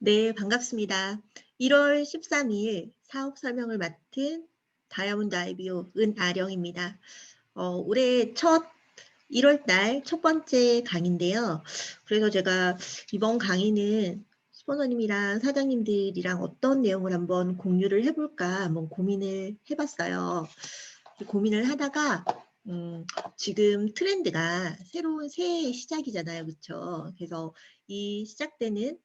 네, 반갑습니다. 1월 13일 사업 설명을 맡은 다이아몬드 아이비오 은아령입니다. 올해 1월 달 첫 번째 강의인데요. 그래서 제가 이번 강의는 스폰서님이랑 사장님들이랑 어떤 내용을 한번 공유를 해볼까 한번 고민을 해봤어요. 고민을 하다가 지금 트렌드가 새로운 새해의 시작이잖아요. 그렇죠? 그래서 이 시작되는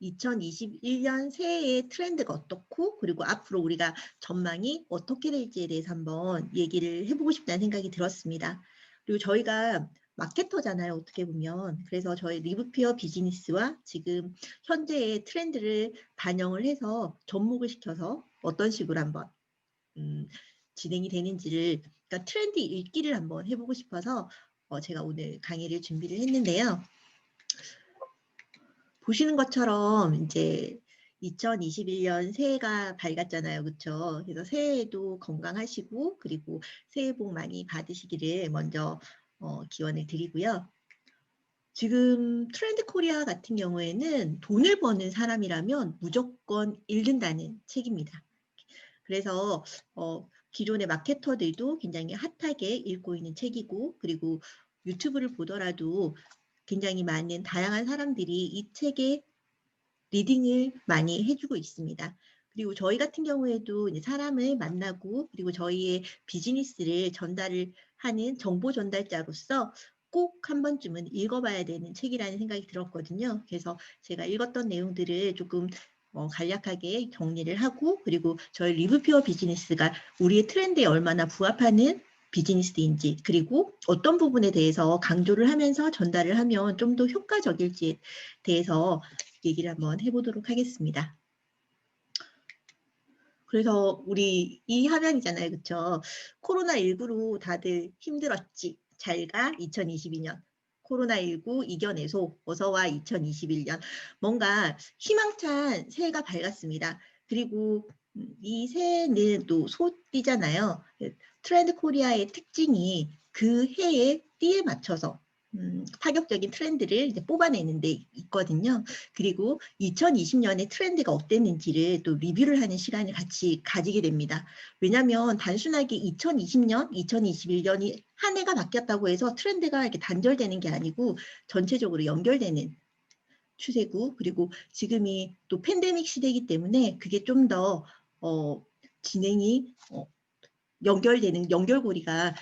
2021년 새해의 트렌드가 어떻고 그리고 앞으로 우리가 전망이 어떻게 될지에 대해서 한번 얘기를 해보고 싶다는 생각이 들었습니다. 그리고 저희가 마케터잖아요. 어떻게 보면. 그래서 저희 리브피어 비즈니스와 지금 현재의 트렌드를 반영을 해서 접목을 시켜서 어떤 식으로 한번 진행이 되는지를 그러니까 트렌드 읽기를 한번 해보고 싶어서 제가 오늘 강의를 준비를 했는데요. 보시는 것처럼 이제 2021년 새해가 밝았잖아요. 그렇죠? 그래서 새해에도 건강하시고 그리고 새해 복 많이 받으시기를 먼저 기원을 드리고요. 지금 트렌드 코리아 같은 경우에는 돈을 버는 사람이라면 무조건 읽는다는 책입니다. 그래서 기존의 마케터들도 굉장히 핫하게 읽고 있는 책이고 그리고 유튜브를 보더라도 굉장히 많은 다양한 사람들이 이 책에 리딩을 많이 해주고 있습니다. 그리고 저희 같은 경우에도 이제 사람을 만나고 그리고 저희의 비즈니스를 전달을 하는 정보 전달자로서 꼭 한 번쯤은 읽어봐야 되는 책이라는 생각이 들었거든요. 그래서 제가 읽었던 내용들을 조금 간략하게 정리를 하고 그리고 저희 리브피어 비즈니스가 우리의 트렌드에 얼마나 부합하는 비즈니스인지 그리고 어떤 부분에 대해서 강조를 하면서 전달을 하면 좀 더 효과적일지에 대해서 얘기를 한번 해보도록 하겠습니다. 그래서 우리 이 화면이잖아요. 그렇죠? 코로나19로 다들 힘들었지. 잘가 2022년. 코로나19 이겨내소. 어서와 2021년. 뭔가 희망찬 새해가 밝았습니다. 그리고 이 새해는 또 소띠잖아요. 트렌드 코리아의 특징이 그 해의 띠에 맞춰서 파격적인 트렌드를 이제 뽑아내는 데 있거든요. 그리고 2020년의 트렌드가 어땠는지를 또 리뷰를 하는 시간을 같이 가지게 됩니다. 왜냐하면 단순하게 2020년, 2021년이 한 해가 바뀌었다고 해서 트렌드가 이렇게 단절되는 게 아니고 전체적으로 연결되는 추세고 그리고 지금이 또 팬데믹 시대이기 때문에 그게 좀 더 진행이 연결되는 연결고리가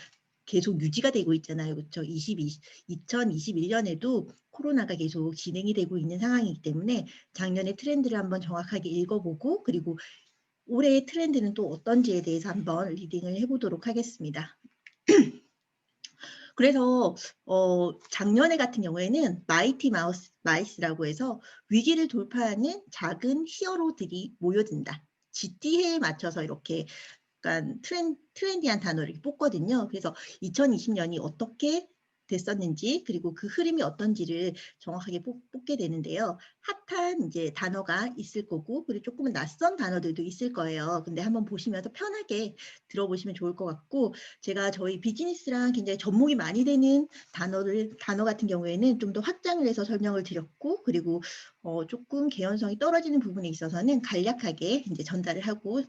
계속 유지가 되고 있잖아요. 그렇죠? 2021년에도 코로나가 계속 진행이 되고 있는 상황이기 때문에 작년의 트렌드를 한번 정확하게 읽어보고 그리고 올해의 트렌드는 또 어떤지에 대해서 한번 리딩을 해보도록 하겠습니다. 그래서 작년에 같은 경우에는 마이티 마이스라고 해서 위기를 돌파하는 작은 히어로들이 모여든다. GT해에 맞춰서 이렇게 약간 트렌디한 단어를 뽑거든요. 그래서 2020년이 어떻게 됐었는지 그리고 그 흐름이 어떤지를 정확하게 뽑게 되는데요. 핫한 이제 단어가 있을 거고 그리고 조금은 낯선 단어들도 있을 거예요. 근데 한번 보시면서 편하게 들어보시면 좋을 것 같고 제가 저희 비즈니스랑 굉장히 접목이 많이 되는 단어 같은 경우에는 좀 더 확장을 해서 설명을 드렸고 그리고 조금 개연성이 떨어지는 부분에 있어서는 간략하게 이제 전달을 하고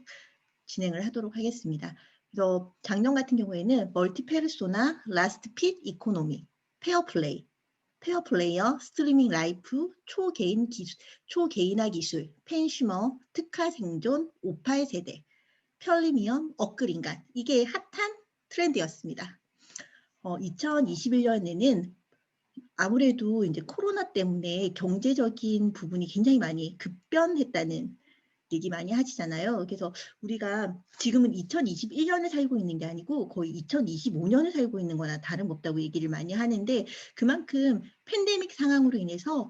진행을 하도록 하겠습니다. 그래서 작년 같은 경우에는 멀티페르소나, 라스트 핏 이코노미, 페어플레이, 페어플레이어, 스트리밍 라이프, 초개인화 기술, 펜슈머, 특화 생존, 58세대, 편리미엄, 업그린간 이게 핫한 트렌드였습니다. 2021년에는 아무래도 이제 코로나 때문에 경제적인 부분이 굉장히 많이 급변했다는 얘기 많이 하시잖아요. 그래서 우리가 지금은 2021년을 살고 있는 게 아니고 거의 2025년을 살고 있는 거나 다름없다고 얘기를 많이 하는데 그만큼 팬데믹 상황으로 인해서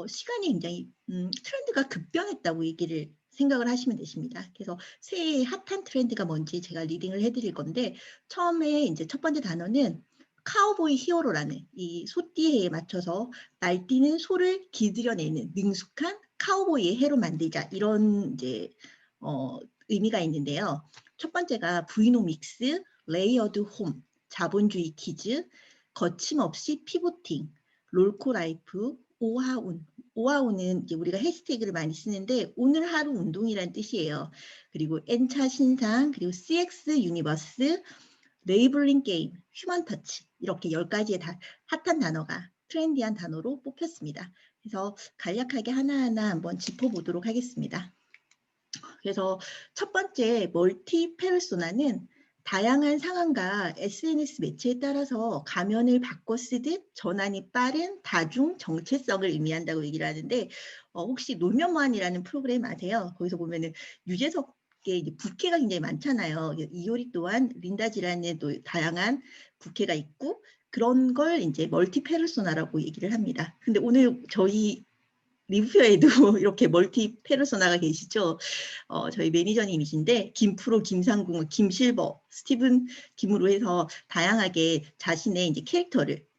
시간이 굉장히 트렌드가 급변했다고 얘기를 생각을 하시면 되십니다. 그래서 새해의 핫한 트렌드가 뭔지 제가 리딩을 해드릴 건데 처음에 이제 첫 번째 단어는 카우보이 히어로라는 이 소띠에 맞춰서 날뛰는 소를 기들여내는 능숙한 카우보이의 해로 만들자 이런 이제 의미가 있는데요. 첫 번째가 브이노믹스, 레이어드 홈, 자본주의 퀴즈, 거침없이 피보팅, 롤코라이프, 오하운 오하오는 이제 우리가 해시태그를 많이 쓰는데 오늘 하루 운동이란 뜻이에요. 그리고 N차 신상, 그리고 CX 유니버스, 레이블링 게임, 휴먼 터치 이렇게 10가지의 핫한 단어가 트렌디한 단어로 뽑혔습니다. 그래서 간략하게 하나하나 한번 짚어보도록 하겠습니다. 그래서 첫 번째 멀티 페르소나는 다양한 상황과 SNS 매체에 따라서 가면을 바꿔 쓰듯 전환이 빠른 다중 정체성을 의미한다고 얘기를 하는데 혹시 놀면 뭐하니라는 프로그램 아세요? 거기서 보면은 유재석의 이제 부캐가 굉장히 많잖아요. 이효리 또한 린다지라는 또 다양한 부캐가 있고 그런 걸 이제 멀티 페르소나라고 얘기를 합니다. 근데 오늘 저희 리뷰에도 이렇게 멀티 페르소나가 계시죠. 저희 매니저님이신데 김프로, 김상궁, 김실버, 스티븐 김으로 해서 다양하게 자신의 이제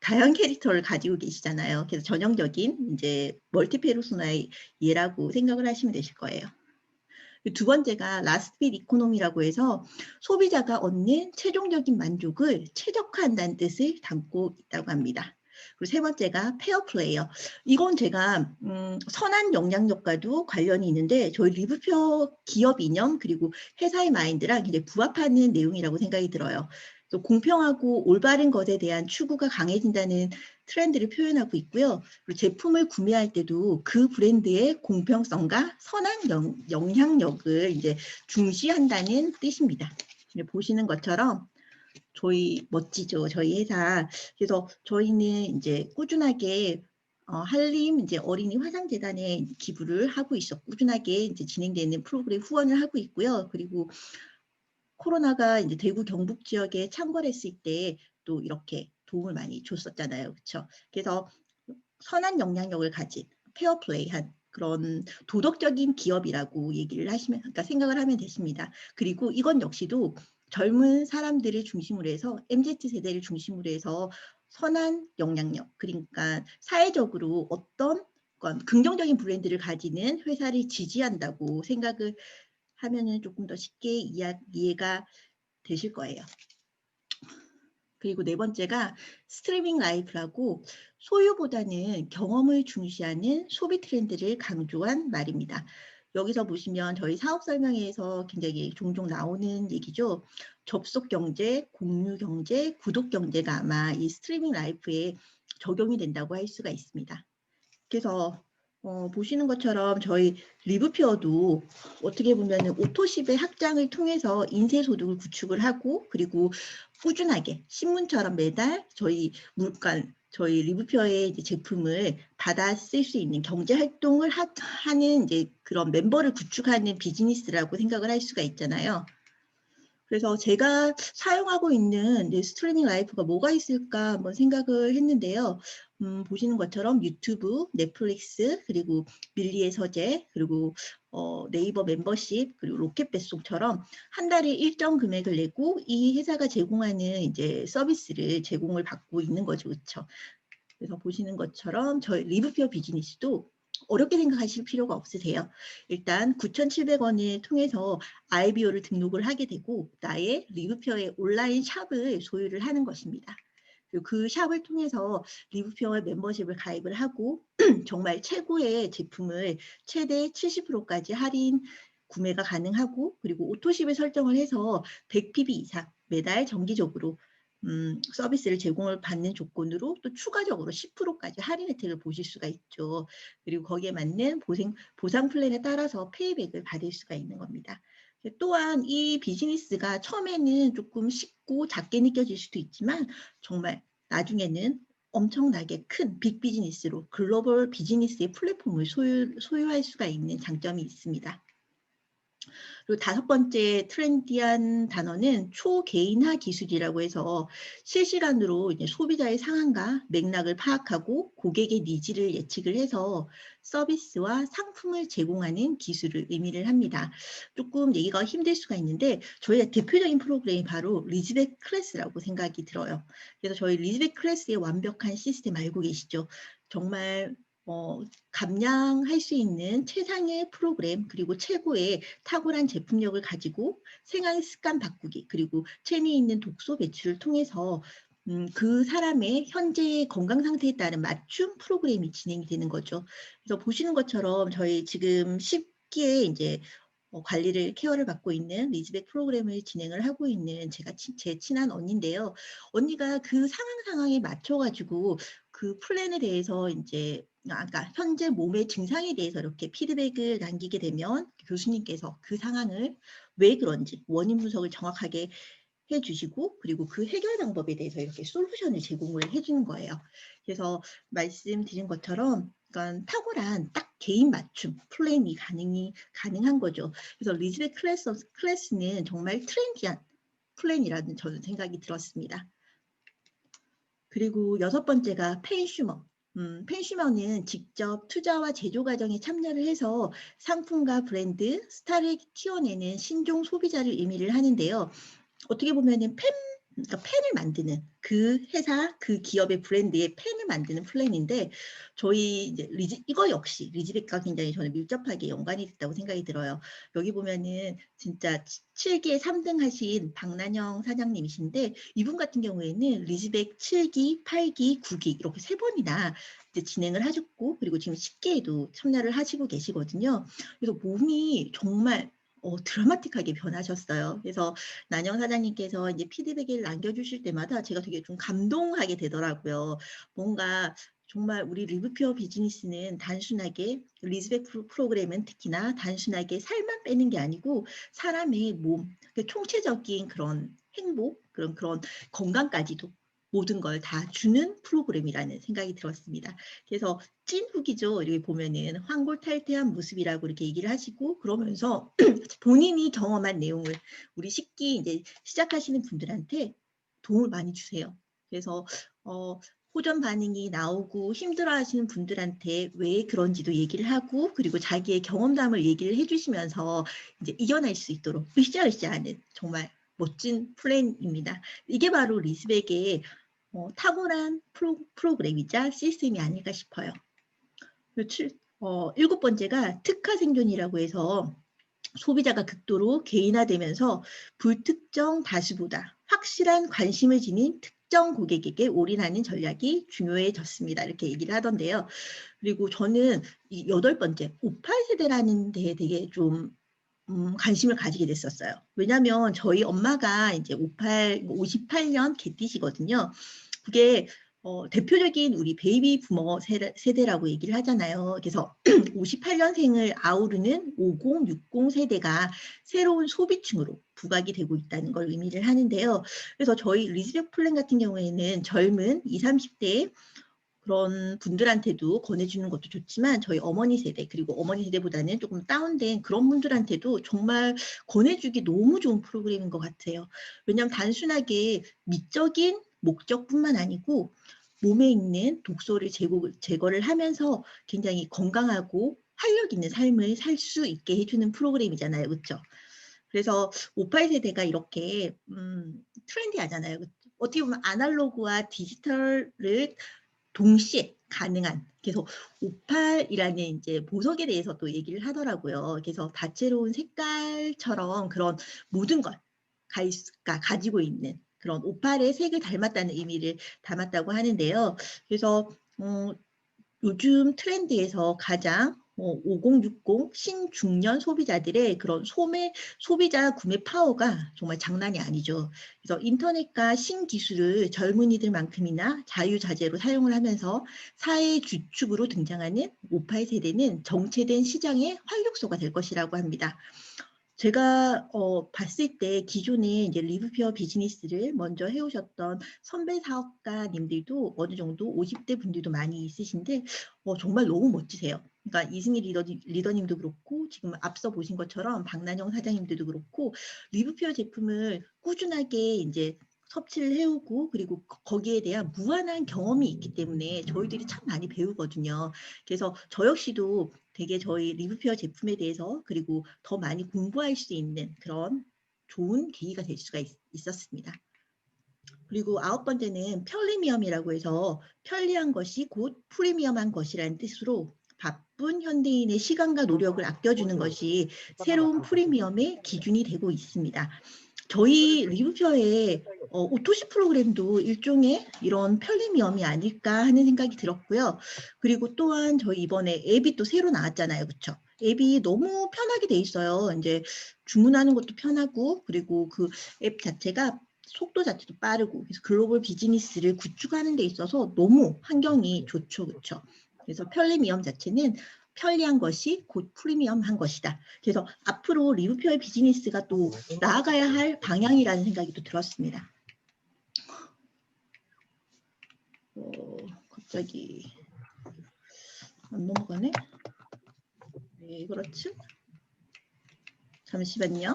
다양한 캐릭터를 가지고 계시잖아요. 그래서 전형적인 이제 멀티 페르소나의 예라고 생각을 하시면 되실 거예요. 두 번째가 라스트 빗 이코노미라고 해서 소비자가 얻는 최종적인 만족을 최적화한다는 뜻을 담고 있다고 합니다. 그리고 세 번째가 페어 플레이어. 이건 제가 선한 영향력과도 관련이 있는데 저희 리뷰표 기업 이념 그리고 회사의 마인드랑 굉장히 부합하는 내용이라고 생각이 들어요. 공평하고 올바른 것에 대한 추구가 강해진다는 트렌드를 표현하고 있고요. 그리고 제품을 구매할 때도 그 브랜드의 공평성과 선한 영향력을 이제 중시한다는 뜻입니다. 보시는 것처럼 저희 멋지죠, 저희 회사. 그래서 저희는 이제 꾸준하게 한림 이제 어린이 화상재단에 기부를 하고 있었고 꾸준하게 이제 진행되는 프로그램 후원을 하고 있고요. 그리고 코로나가 이제 대구 경북 지역에 창궐했을 때 또 이렇게 도움을 많이 줬었잖아요. 그렇죠? 그래서 선한 영향력을 가진 페어플레이한 그런 도덕적인 기업이라고 얘기를 하시면, 그러니까 생각을 하면 되십니다. 그리고 이건 역시도 젊은 사람들을 중심으로 해서 MZ세대를 중심으로 해서 선한 영향력, 그러니까 사회적으로 어떤 긍정적인 브랜드를 가지는 회사를 지지한다고 생각을 하면은 조금 더 쉽게 이해가 되실 거예요. 그리고 네 번째가 스트리밍 라이프라고 소유보다는 경험을 중시하는 소비 트렌드를 강조한 말입니다. 여기서 보시면 저희 사업 설명회에서 굉장히 종종 나오는 얘기죠. 접속 경제, 공유 경제, 구독 경제가 아마 이 스트리밍 라이프에 적용이 된다고 할 수가 있습니다. 그래서 보시는 것처럼 저희 리브피어도 어떻게 보면 오토십의 확장을 통해서 인쇄소득을 구축을 하고 그리고 꾸준하게 신문처럼 매달 저희 리브피어의 제품을 받아 쓸 수 있는 경제 활동을 하는 이제 그런 멤버를 구축하는 비즈니스라고 생각을 할 수가 있잖아요. 그래서 제가 사용하고 있는 스트리밍 라이프가 뭐가 있을까 한번 생각을 했는데요. 보시는 것처럼 유튜브, 넷플릭스, 그리고 밀리의 서재, 그리고 네이버 멤버십, 그리고 로켓 배송처럼 한 달에 일정 금액을 내고 이 회사가 제공하는 이제 서비스를 제공을 받고 있는 거죠. 그렇죠? 그래서 보시는 것처럼 저희 리브피어 비즈니스도 어렵게 생각하실 필요가 없으세요. 일단 9,700원을 통해서 IBO를 등록을 하게 되고 나의 리브피어의 온라인 샵을 소유를 하는 것입니다. 그리고 그 샵을 통해서 리브피어의 멤버십을 가입을 하고 정말 최고의 제품을 최대 70%까지 할인 구매가 가능하고 그리고 오토십을 설정을 해서 100PB 이상 매달 정기적으로 서비스를 제공을 받는 조건으로 또 추가적으로 10%까지 할인 혜택을 보실 수가 있죠. 그리고 거기에 맞는 보상 플랜에 따라서 페이백을 받을 수가 있는 겁니다. 또한 이 비즈니스가 처음에는 조금 쉽고 작게 느껴질 수도 있지만 정말 나중에는 엄청나게 큰 빅 비즈니스로 글로벌 비즈니스의 플랫폼을 소유할 수가 있는 장점이 있습니다. 그리고 다섯 번째 트렌디한 단어는 초개인화 기술이라고 해서 실시간으로 이제 소비자의 상황과 맥락을 파악하고 고객의 니즈를 예측을 해서 서비스와 상품을 제공하는 기술을 의미를 합니다. 조금 얘기가 힘들 수가 있는데 저희의 대표적인 프로그램이 바로 리즈백 클래스라고 생각이 들어요. 그래서 저희 리즈백 클래스의 완벽한 시스템 알고 계시죠? 정말 감량할 수 있는 최상의 프로그램 그리고 최고의 탁월한 제품력을 가지고 생활 습관 바꾸기 그리고 재미있는 독서 배출을 통해서 그 사람의 현재 건강 상태에 따른 맞춤 프로그램이 진행이 되는 거죠. 그래서 보시는 것처럼 저희 지금 10기에 이제 관리를 케어를 받고 있는 리즈백 프로그램을 진행을 하고 있는 제 친한 언니인데요. 언니가 그 상황에 맞춰 가지고 그 플랜에 대해서 이제 그러니까 현재 몸의 증상에 대해서 이렇게 피드백을 남기게 되면 교수님께서 그 상황을 왜 그런지 원인 분석을 정확하게 해주시고 그리고 그 해결 방법에 대해서 이렇게 솔루션을 제공을 해주는 거예요. 그래서 말씀드린 것처럼 그러니까 탁월한 딱 개인 맞춤 플랜이 가능한 거죠. 그래서 리즈백 클래스는 정말 트렌디한 플랜이라는 저는 생각이 들었습니다. 그리고 6번째가 펜슈머. 펜슈머는 직접 투자와 제조 과정에 참여를 해서 상품과 브랜드, 스타를 키워내는 신종 소비자를 의미를 하는데요. 어떻게 보면은 그러니까 펜을 만드는 그 회사, 그 기업의 브랜드의 펜을 만드는 플랜인데 저희 이제 이거 역시 리즈백과 굉장히 저는 밀접하게 연관이 있다고 생각이 들어요. 여기 보면은 진짜 7기에 3등 하신 박난영 사장님이신데 이분 같은 경우에는 리즈백 7기, 8기, 9기 이렇게 3번이나 이제 진행을 하셨고 그리고 지금 10기에도 참여를 하시고 계시거든요. 그래서 몸이 정말 드라마틱하게 변하셨어요. 그래서 난영 사장님께서 이제 피드백을 남겨주실 때마다 제가 되게 좀 감동하게 되더라고요. 뭔가 정말 우리 리브퓨어 비즈니스는 단순하게 리즈백 프로그램은 특히나 단순하게 살만 빼는 게 아니고 사람의 몸, 총체적인 그런 행복, 그런 건강까지도 모든 걸 다 주는 프로그램이라는 생각이 들었습니다. 그래서 찐 후기죠. 이렇게 보면은 환골탈태한 모습이라고 이렇게 얘기를 하시고 그러면서 본인이 경험한 내용을 우리 식기 이제 시작하시는 분들한테 도움을 많이 주세요. 그래서 호전 반응이 나오고 힘들어하시는 분들한테 왜 그런지도 얘기를 하고 그리고 자기의 경험담을 얘기를 해주시면서 이제 이겨낼 수 있도록 으쌰으쌰하는 정말 멋진 플랜입니다. 이게 바로 리즈백의 탁월한 프로그램이자 시스템이 아닐까 싶어요. 7번째가 특화 생존이라고 해서 소비자가 극도로 개인화되면서 불특정 다수보다 확실한 관심을 지닌 특정 고객에게 올인하는 전략이 중요해졌습니다. 이렇게 얘기를 하던데요. 그리고 저는 이 8번째 58세대라는 데에 되게 좀 관심을 가지게 됐었어요. 왜냐하면 저희 엄마가 이제 58년 개띠시거든요. 그게 대표적인 우리 베이비 부머 세대라고 얘기를 하잖아요. 그래서 58년생을 아우르는 50, 60 세대가 새로운 소비층으로 부각이 되고 있다는 걸 의미를 하는데요. 그래서 저희 리즈백 플랜 같은 경우에는 젊은 20, 30대 그런 분들한테도 권해주는 것도 좋지만 저희 어머니 세대 그리고 어머니 세대보다는 조금 다운된 그런 분들한테도 정말 권해주기 너무 좋은 프로그램인 것 같아요. 왜냐하면 단순하게 미적인 목적뿐만 아니고 몸에 있는 독소를 제거를 하면서 굉장히 건강하고 활력 있는 삶을 살 수 있게 해주는 프로그램이잖아요. 그렇죠? 그래서 58세대가 이렇게 트렌디하잖아요. 어떻게 보면 아날로그와 디지털을 동시에 가능한 계속 58이라는 이제 보석에 대해서 또 얘기를 하더라고요. 그래서 다채로운 색깔처럼 그런 모든 걸 가지고 있는 그런 58의 색을 닮았다는 의미를 담았다고 하는데요. 그래서 요즘 트렌드에서 가장 5060 신중년 소비자들의 그런 소비자 구매 파워가 정말 장난이 아니죠. 그래서 인터넷과 신기술을 젊은이들만큼이나 자유자재로 사용을 하면서 사회 주축으로 등장하는 58세대는 정체된 시장의 활력소가 될 것이라고 합니다. 제가 봤을 때 기존에 이제 리브퓨어 비즈니스를 먼저 해오셨던 선배 사업가님들도 어느 정도 50대 분들도 많이 있으신데 정말 너무 멋지세요. 그러니까 이승희 리더님도 그렇고 지금 앞서 보신 것처럼 박난영 사장님들도 그렇고 리브퓨어 제품을 꾸준하게 이제 섭취를 해오고 그리고 거기에 대한 무한한 경험이 있기 때문에 저희들이 참 많이 배우거든요. 그래서 저 역시도 되게 저희 리브퓨어 제품에 대해서 그리고 더 많이 공부할 수 있는 그런 좋은 계기가 될 수가 있었습니다. 그리고 9번째는 편리미엄이라고 해서 편리한 것이 곧 프리미엄한 것이라는 뜻으로 바쁜 현대인의 시간과 노력을 아껴주는 것이 새로운 프리미엄의 기준이 되고 있습니다. 저희 리브표의 오토시 프로그램도 일종의 이런 편리미엄이 아닐까 하는 생각이 들었고요. 그리고 또한 저희 이번에 앱이 또 새로 나왔잖아요. 그렇죠? 앱이 너무 편하게 돼 있어요. 이제 주문하는 것도 편하고 그리고 그 앱 자체가 속도 자체도 빠르고 그래서 글로벌 비즈니스를 구축하는 데 있어서 너무 환경이 좋죠. 그렇죠? 그래서 편리미엄 자체는 편리한 것이 곧 프리미엄한 것이다. 그래서 앞으로 리브표의 비즈니스가 또 나아가야 할 방향이라는 생각이 또 들었습니다. 갑자기 안 넘어가네? 네, 그렇지? 잠시만요.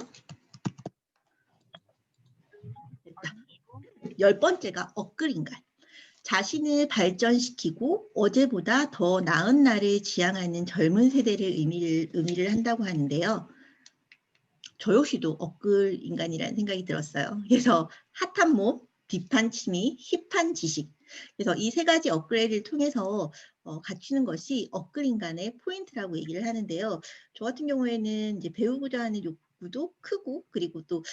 됐다. 10번째가 업글인간. 자신을 발전시키고 어제보다 더 나은 날을 지향하는 젊은 세대를 의미를 한다고 하는데요. 저 역시도 업글 인간이라는 생각이 들었어요. 그래서 핫한 몸, 딥한 취미, 힙한 지식. 그래서 이 세 가지 업그레이드를 통해서 갖추는 것이 업글 인간의 포인트라고 얘기를 하는데요. 저 같은 경우에는 이제 배우고자 하는 욕구도 크고 그리고 또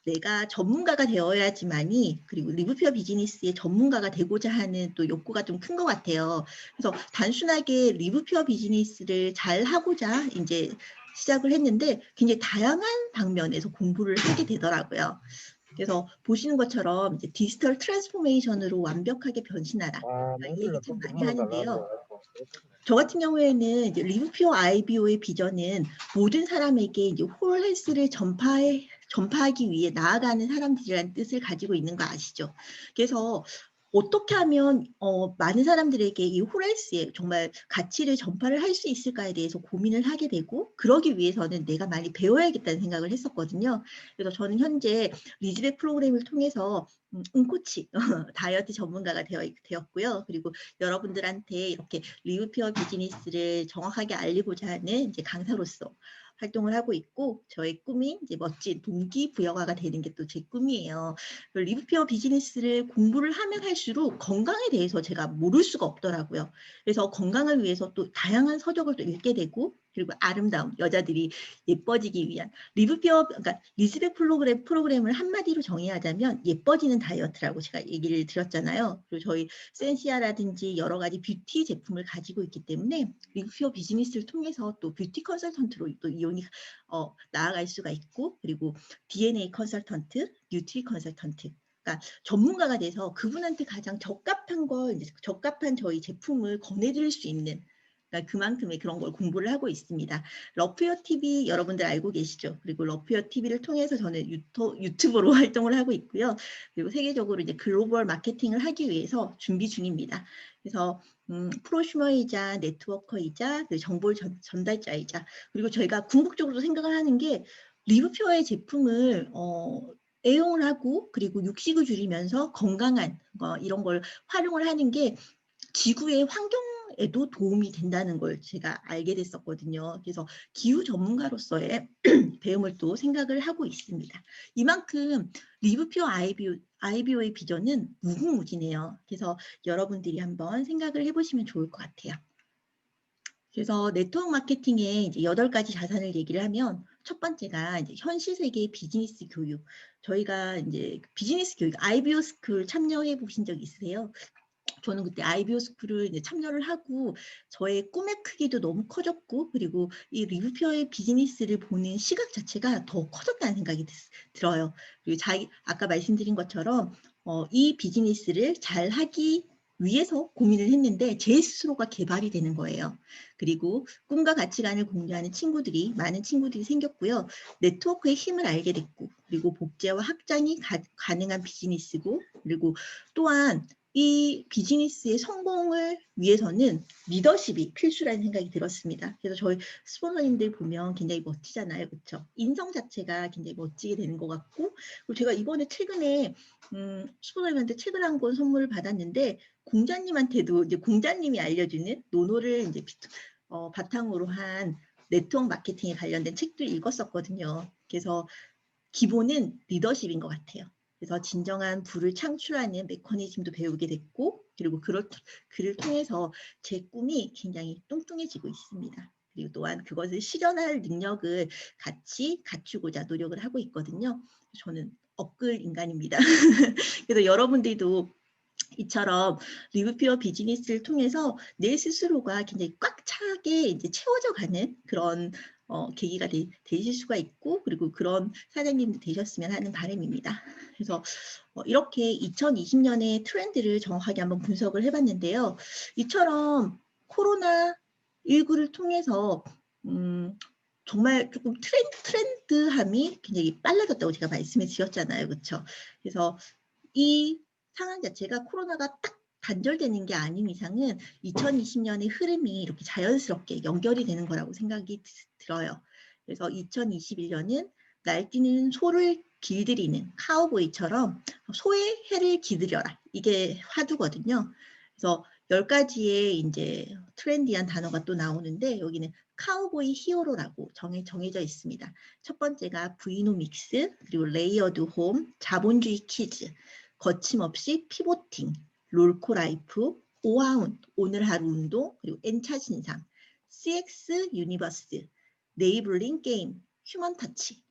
내가 전문가가 되어야지만이 그리고 리브표 비즈니스의 전문가가 되고자 하는 또 욕구가 좀 큰 것 같아요. 그래서 단순하게 리브표 비즈니스를 잘 하고자 이제 시작을 했는데 굉장히 다양한 방면에서 공부를 하게 되더라고요. 그래서 보시는 것처럼 이제 디지털 트랜스포메이션으로 완벽하게 변신하라. 이 얘기 참 많이 하는데요. 저 같은 경우에는 이제 리브피오 IBO의 비전은 모든 사람에게 이제 홀헬스를 전파하기 위해 나아가는 사람들이라는 뜻을 가지고 있는 거 아시죠? 그래서 어떻게 하면 많은 사람들에게 이 홀헬스의 정말 가치를 전파를 할 수 있을까에 대해서 고민을 하게 되고 그러기 위해서는 내가 많이 배워야겠다는 생각을 했었거든요. 그래서 저는 현재 리즈백 프로그램을 통해서 응코치 다이어트 전문가가 되었고요. 그리고 여러분들한테 이렇게 리브피어 비즈니스를 정확하게 알리고자 하는 이제 강사로서 활동을 하고 있고 저의 꿈이 이제 멋진 동기부여가가 되는 게 또 제 꿈이에요. 리브피어 비즈니스를 공부를 하면 할수록 건강에 대해서 제가 모를 수가 없더라고요. 그래서 건강을 위해서 또 다양한 서적을 또 읽게 되고 그리고 아름다운 여자들이 예뻐지기 위한 그러니까 리즈백 프로그램을 한마디로 정의하자면 예뻐지는 다이어트라고 제가 얘기를 드렸잖아요. 그리고 저희 센시아라든지 여러 가지 뷰티 제품을 가지고 있기 때문에 리브피어 비즈니스를 통해서 또 뷰티 컨설턴트로 또 이용이 나아갈 수가 있고 그리고 DNA 컨설턴트, 뉴트리 컨설턴트 그러니까 전문가가 돼서 그분한테 가장 적합한 저희 제품을 권해드릴 수 있는 그러니까 그만큼의 그런 걸 공부를 하고 있습니다. 러프웨어 TV 여러분들 알고 계시죠? 그리고 러프웨어 TV를 통해서 저는 유튜브로 활동을 하고 있고요. 그리고 세계적으로 이제 글로벌 마케팅을 하기 위해서 준비 중입니다. 그래서 프로슈머이자 네트워커이자 정보 전달자이자 그리고 저희가 궁극적으로 생각을 하는 게 리브표의 제품을 애용을 하고 그리고 육식을 줄이면서 건강한 이런 걸 활용을 하는 게 지구의 환경에도 도움이 된다는 걸 제가 알게 됐었거든요. 그래서 기후 전문가로서의 배움을 또 생각을 하고 있습니다. 이만큼 리브표 IBO의 비전은 무궁무진해요. 그래서 여러분들이 한번 생각을 해보시면 좋을 것 같아요. 그래서 네트워크 마케팅의 이제 8가지 자산을 얘기를 하면 첫 번째가 이제 현실 세계의 비즈니스 교육. 저희가 이제 비즈니스 교육 IBO 스쿨 참여해 보신 적 있으세요? 저는 그때 IBO 스쿨을 이제 참여를 하고 저의 꿈의 크기도 너무 커졌고 그리고 이 리브표의 비즈니스를 보는 시각 자체가 더 커졌다는 생각이 들어요. 그리고 아까 말씀드린 것처럼 이 비즈니스를 잘 하기 위해서 고민을 했는데 제 스스로가 개발이 되는 거예요. 그리고 꿈과 가치관을 공유하는 많은 친구들이 생겼고요. 네트워크의 힘을 알게 됐고 그리고 복제와 확장이 가능한 비즈니스고 그리고 또한 이 비즈니스의 성공을 위해서는 리더십이 필수라는 생각이 들었습니다. 그래서 저희 스포너님들 보면 굉장히 멋지잖아요. 그렇죠? 인성 자체가 굉장히 멋지게 되는 것 같고 그리고 제가 이번에 최근에 스포너님한테 책을 한 권 선물을 받았는데 공자님한테도 이제 공자님이 알려주는 노노를 이제 바탕으로 한 네트워크 마케팅에 관련된 책들 읽었었거든요. 그래서 기본은 리더십인 것 같아요. 그래서 진정한 부를 창출하는 메커니즘도 배우게 됐고 그리고 그를 통해서 제 꿈이 굉장히 뚱뚱해지고 있습니다. 그리고 또한 그것을 실현할 능력을 같이 갖추고자 노력을 하고 있거든요. 저는 업글 인간입니다. 그래서 여러분들도 이처럼 리브피어 비즈니스를 통해서 내 스스로가 굉장히 꽉 차게 이제 채워져 가는 그런 계기가 되실 수가 있고, 그리고 그런 사장님도 되셨으면 하는 바람입니다. 그래서 이렇게 2020년의 트렌드를 정확하게 한번 분석을 해봤는데요. 이처럼 코로나19를 통해서 정말 조금 트렌드함이 굉장히 빨라졌다고 제가 말씀을 드렸잖아요. 그렇죠? 그래서 이 상황 자체가 코로나가 딱 단절되는 게 아닌 이상은 2020년의 흐름이 이렇게 자연스럽게 연결이 되는 거라고 생각이 들어요. 그래서 2021년은 날뛰는 소를 길들이는 카우보이처럼 소의 해를 기들여라. 이게 화두거든요. 그래서 10가지의 이제 트렌디한 단어가 또 나오는데 여기는 카우보이 히어로라고 정해져 있습니다. 첫 번째가 브이노믹스, 그리고 레이어드 홈, 자본주의 키즈, 거침없이 피보팅, 롤코 라이프, 오하운, 오늘 하루 운동, 그리고 엔차 신상, CX 유니버스, 네이블링 게임, 휴먼 터치.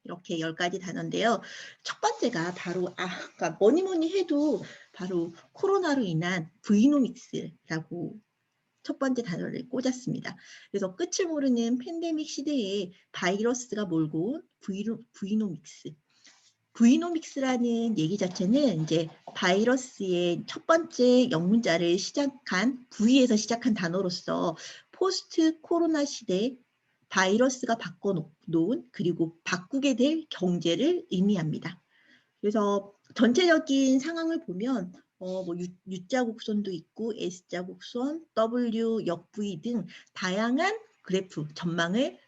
이렇게 10가지 단어인데요. 첫 번째가 바로 그러니까 뭐니 해도 바로 코로나로 인한 브이노믹스라고 첫 번째 단어를 꽂았습니다. 그래서 끝을 모르는 팬데믹 시대에 바이러스가 몰고 온 브이노믹스. 브이노믹스라는 얘기 자체는 이제 바이러스의 첫 번째 영문자를 시작한 V에서 시작한 단어로서 포스트 코로나 시대 바이러스가 바꿔놓은 그리고 바꾸게 될 경제를 의미합니다. 그래서 전체적인 상황을 보면 뭐 U자 곡선도 있고 S자 곡선, W, 역V 등 다양한 그래프 전망을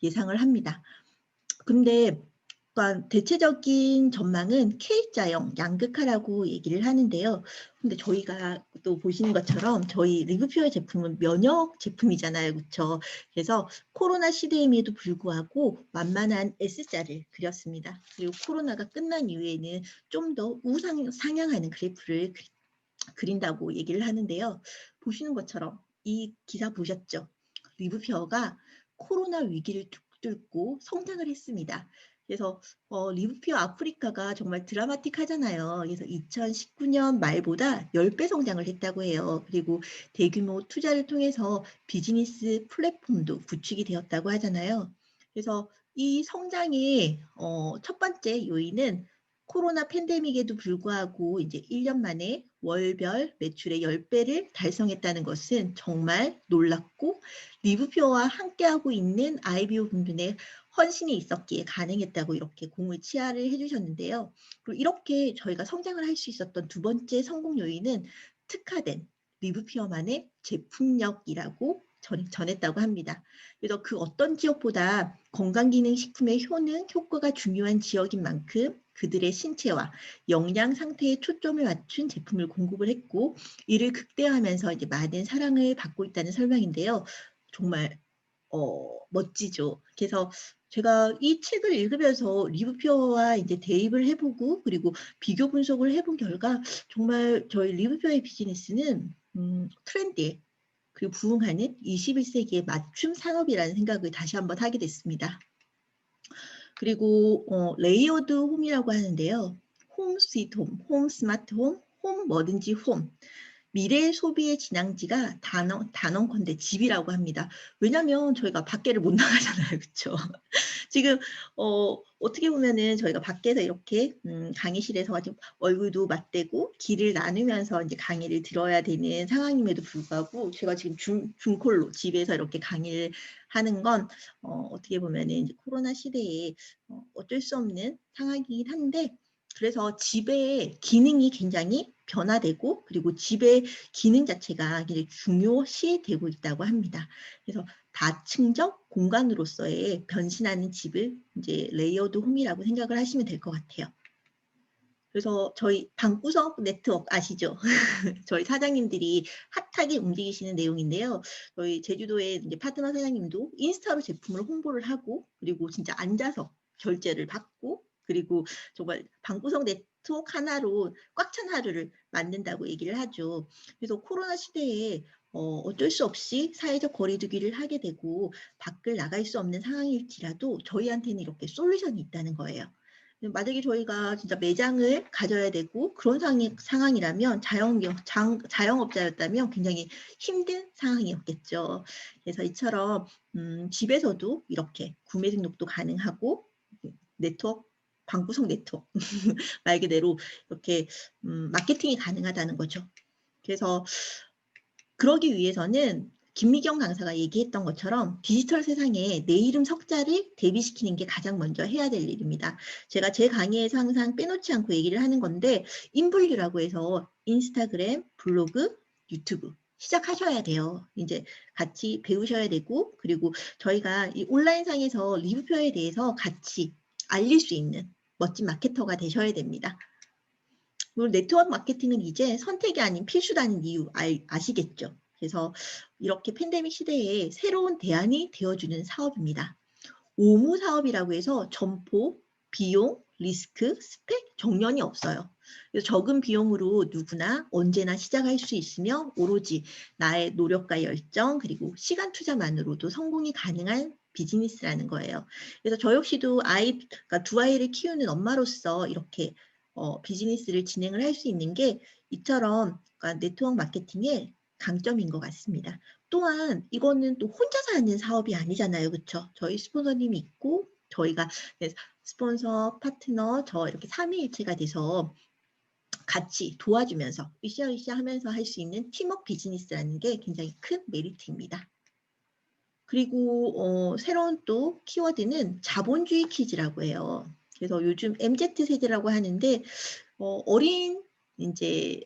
예상을 합니다. 근데 그러니까 대체적인 전망은 K자형 양극화라고 얘기를 하는데요. 근데 저희가 또 보시는 것처럼 저희 리브퓨어 제품은 면역 제품이잖아요. 그렇죠? 그래서 코로나 시대임에도 불구하고 만만한 S자를 그렸습니다. 그리고 코로나가 끝난 이후에는 좀 더 우상향하는 그래프를 그린다고 얘기를 하는데요. 보시는 것처럼 이 기사 보셨죠? 리브퓨어가 코로나 위기를 뚫고 성장을 했습니다. 그래서 리브피어 아프리카가 정말 드라마틱하잖아요. 그래서 2019년 말보다 10배 성장을 했다고 해요. 그리고 대규모 투자를 통해서 비즈니스 플랫폼도 구축이 되었다고 하잖아요. 그래서 이 성장의 첫 번째 요인은 코로나 팬데믹에도 불구하고 이제 1년 만에 월별 매출의 10배를 달성했다는 것은 정말 놀랍고 리브표와 함께하고 있는 IBO 분들의 헌신이 있었기에 가능했다고 이렇게 공을 치하를 해주셨는데요. 그리고 이렇게 저희가 성장을 할 수 있었던 두 번째 성공 요인은 특화된 리브피어만의 제품력이라고 전했다고 합니다. 그래서 그 어떤 지역보다 건강기능식품의 효과가 중요한 지역인 만큼 그들의 신체와 영양 상태에 초점을 맞춘 제품을 공급을 했고 이를 극대화하면서 이제 많은 사랑을 받고 있다는 설명인데요. 정말 멋지죠. 그래서 제가 이 책을 읽으면서 리브표와 이제 대입을 해보고 그리고 비교 분석을 해본 결과 정말 저희 리브표의 비즈니스는 트렌드에 그리고 부응하는 21세기의 맞춤 산업이라는 생각을 다시 한번 하게 됐습니다. 그리고 레이어드 홈이라고 하는데요. 홈 스위트 홈, 홈 스마트 홈, 홈 뭐든지 홈. 미래의 소비의 진앙지가 단언컨대 집이라고 합니다. 왜냐하면 저희가 밖에를 못 나가잖아요. 그렇죠? 지금 어떻게 보면은 저희가 밖에서 이렇게 강의실에서 얼굴도 맞대고 길을 나누면서 이제 강의를 들어야 되는 상황임에도 불구하고 제가 지금 중콜로 집에서 이렇게 강의를 하는 건 어떻게 보면은 이제 코로나 시대에 어쩔 수 없는 상황이긴 한데 그래서 집의 기능이 굉장히 변화되고 그리고 집의 기능 자체가 굉장히 중요시 되고 있다고 합니다. 그래서 다층적 공간으로서의 변신하는 집을 이제 레이어드 홈이라고 생각을 하시면 될 것 같아요. 그래서 저희 방구석 네트워크 아시죠? 저희 사장님들이 핫하게 움직이시는 내용인데요. 저희 제주도의 이제 파트너 사장님도 인스타로 제품을 홍보를 하고 그리고 진짜 앉아서 결제를 받고 그리고 정말 방구석 네트워크 하나로 꽉 찬 하루를 만든다고 얘기를 하죠. 그래서 코로나 시대에 어쩔 수 없이 사회적 거리두기를 하게 되고 밖을 나갈 수 없는 상황일지라도 저희한테는 이렇게 솔루션이 있다는 거예요. 만약에 저희가 진짜 매장을 가져야 되고 그런 상황이라면 자영업자였다면 굉장히 힘든 상황이었겠죠. 그래서 이처럼 집에서도 이렇게 구매 등록도 가능하고 네트워크 방구석 네트워크 말 그대로 이렇게 마케팅이 가능하다는 거죠. 그래서 그러기 위해서는 김미경 강사가 얘기했던 것처럼 디지털 세상에 내 이름 석자를 대비시키는 게 가장 먼저 해야 될 일입니다. 제가 제 강의에서 항상 빼놓지 않고 얘기를 하는 건데 인분류라고 해서 인스타그램, 블로그, 유튜브 시작하셔야 돼요. 이제 같이 배우셔야 되고 그리고 저희가 이 온라인상에서 리뷰표에 대해서 같이 알릴 수 있는 멋진 마케터가 되셔야 됩니다. 물론 네트워크 마케팅은 이제 선택이 아닌 필수라는 이유 아시겠죠? 그래서 이렇게 팬데믹 시대에 새로운 대안이 되어주는 사업입니다. 오무 사업이라고 해서 점포, 비용, 리스크, 스펙, 정년이 없어요. 그래서 적은 비용으로 누구나 언제나 시작할 수 있으며 오로지 나의 노력과 열정 그리고 시간 투자만으로도 성공이 가능한 비즈니스라는 거예요. 그래서 저 역시도 그러니까 두 아이를 키우는 엄마로서 이렇게 비즈니스를 진행을 할 수 있는 게 이처럼 그러니까 네트워크 마케팅의 강점인 것 같습니다. 또한 이거는 또 혼자서 하는 사업이 아니잖아요. 그렇죠? 저희 스폰서님이 있고 저희가 스폰서, 파트너, 저 이렇게 삼위일체가 돼서 같이 도와주면서 으쌰으쌰 하면서 할 수 있는 팀워크 비즈니스라는 게 굉장히 큰 메리트입니다. 그리고 새로운 또 키워드는 자본주의 퀴즈라고 해요. 그래서 요즘 MZ세대라고 하는데 어린 이제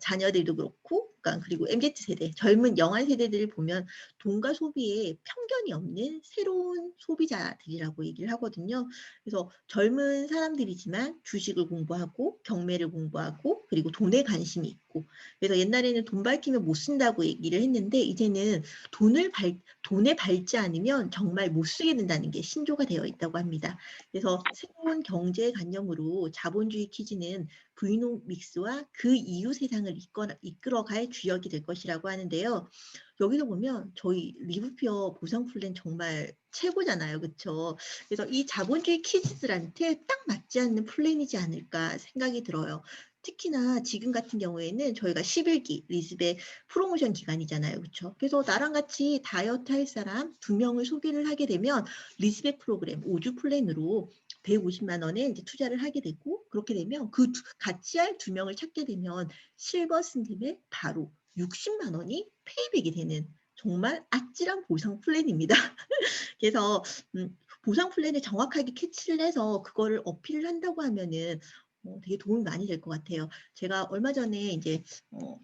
자녀들도 그렇고, 그러니까 그리고 MZ세대, 젊은 영아 세대들을 보면 돈과 소비에 편견이 없는 새로운 소비자들이라고 얘기를 하거든요. 그래서 젊은 사람들이지만 주식을 공부하고 경매를 공부하고 그리고 돈에 관심이 있고, 그래서 옛날에는 돈 밝히면 못 쓴다고 얘기를 했는데 이제는 돈에 밝지 않으면 정말 못 쓰게 된다는 게 신조가 되어 있다고 합니다. 그래서 새로운 경제관념으로 자본주의 퀴즈는 브이노믹스와 그 이후 세상을 이끌어갈 주역이 될 것이라고 하는데요. 여기서 보면 저희 리브피어 보상 플랜 정말 최고잖아요. 그렇죠? 그래서 이 자본주의 키즈들한테 딱 맞지 않는 플랜이지 않을까 생각이 들어요. 특히나 지금 같은 경우에는 저희가 11기 리즈백 프로모션 기간이잖아요. 그렇죠? 그래서 나랑 같이 다이어트 할 사람 2명을 소개를 하게 되면 리즈백 프로그램 5주 플랜으로 150만 원에 이제 투자를 하게 되고 그렇게 되면 그 같이 할 2명을 찾게 되면 실버 승급에 바로 60만 원이 페이백이 되는 정말 아찔한 보상 플랜입니다. 그래서 보상 플랜을 정확하게 캐치를 해서 그거를 어필을 한다고 하면은 되게 도움이 많이 될 것 같아요. 제가 얼마 전에 이제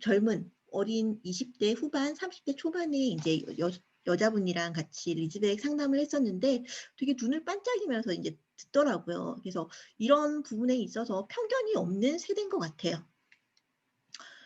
젊은 어린 20대 후반, 30대 초반에 이제 여자분이랑 같이 리즈백 상담을 했었는데 되게 눈을 반짝이면서 이제 듣더라고요. 그래서 이런 부분에 있어서 편견이 없는 세대인 것 같아요.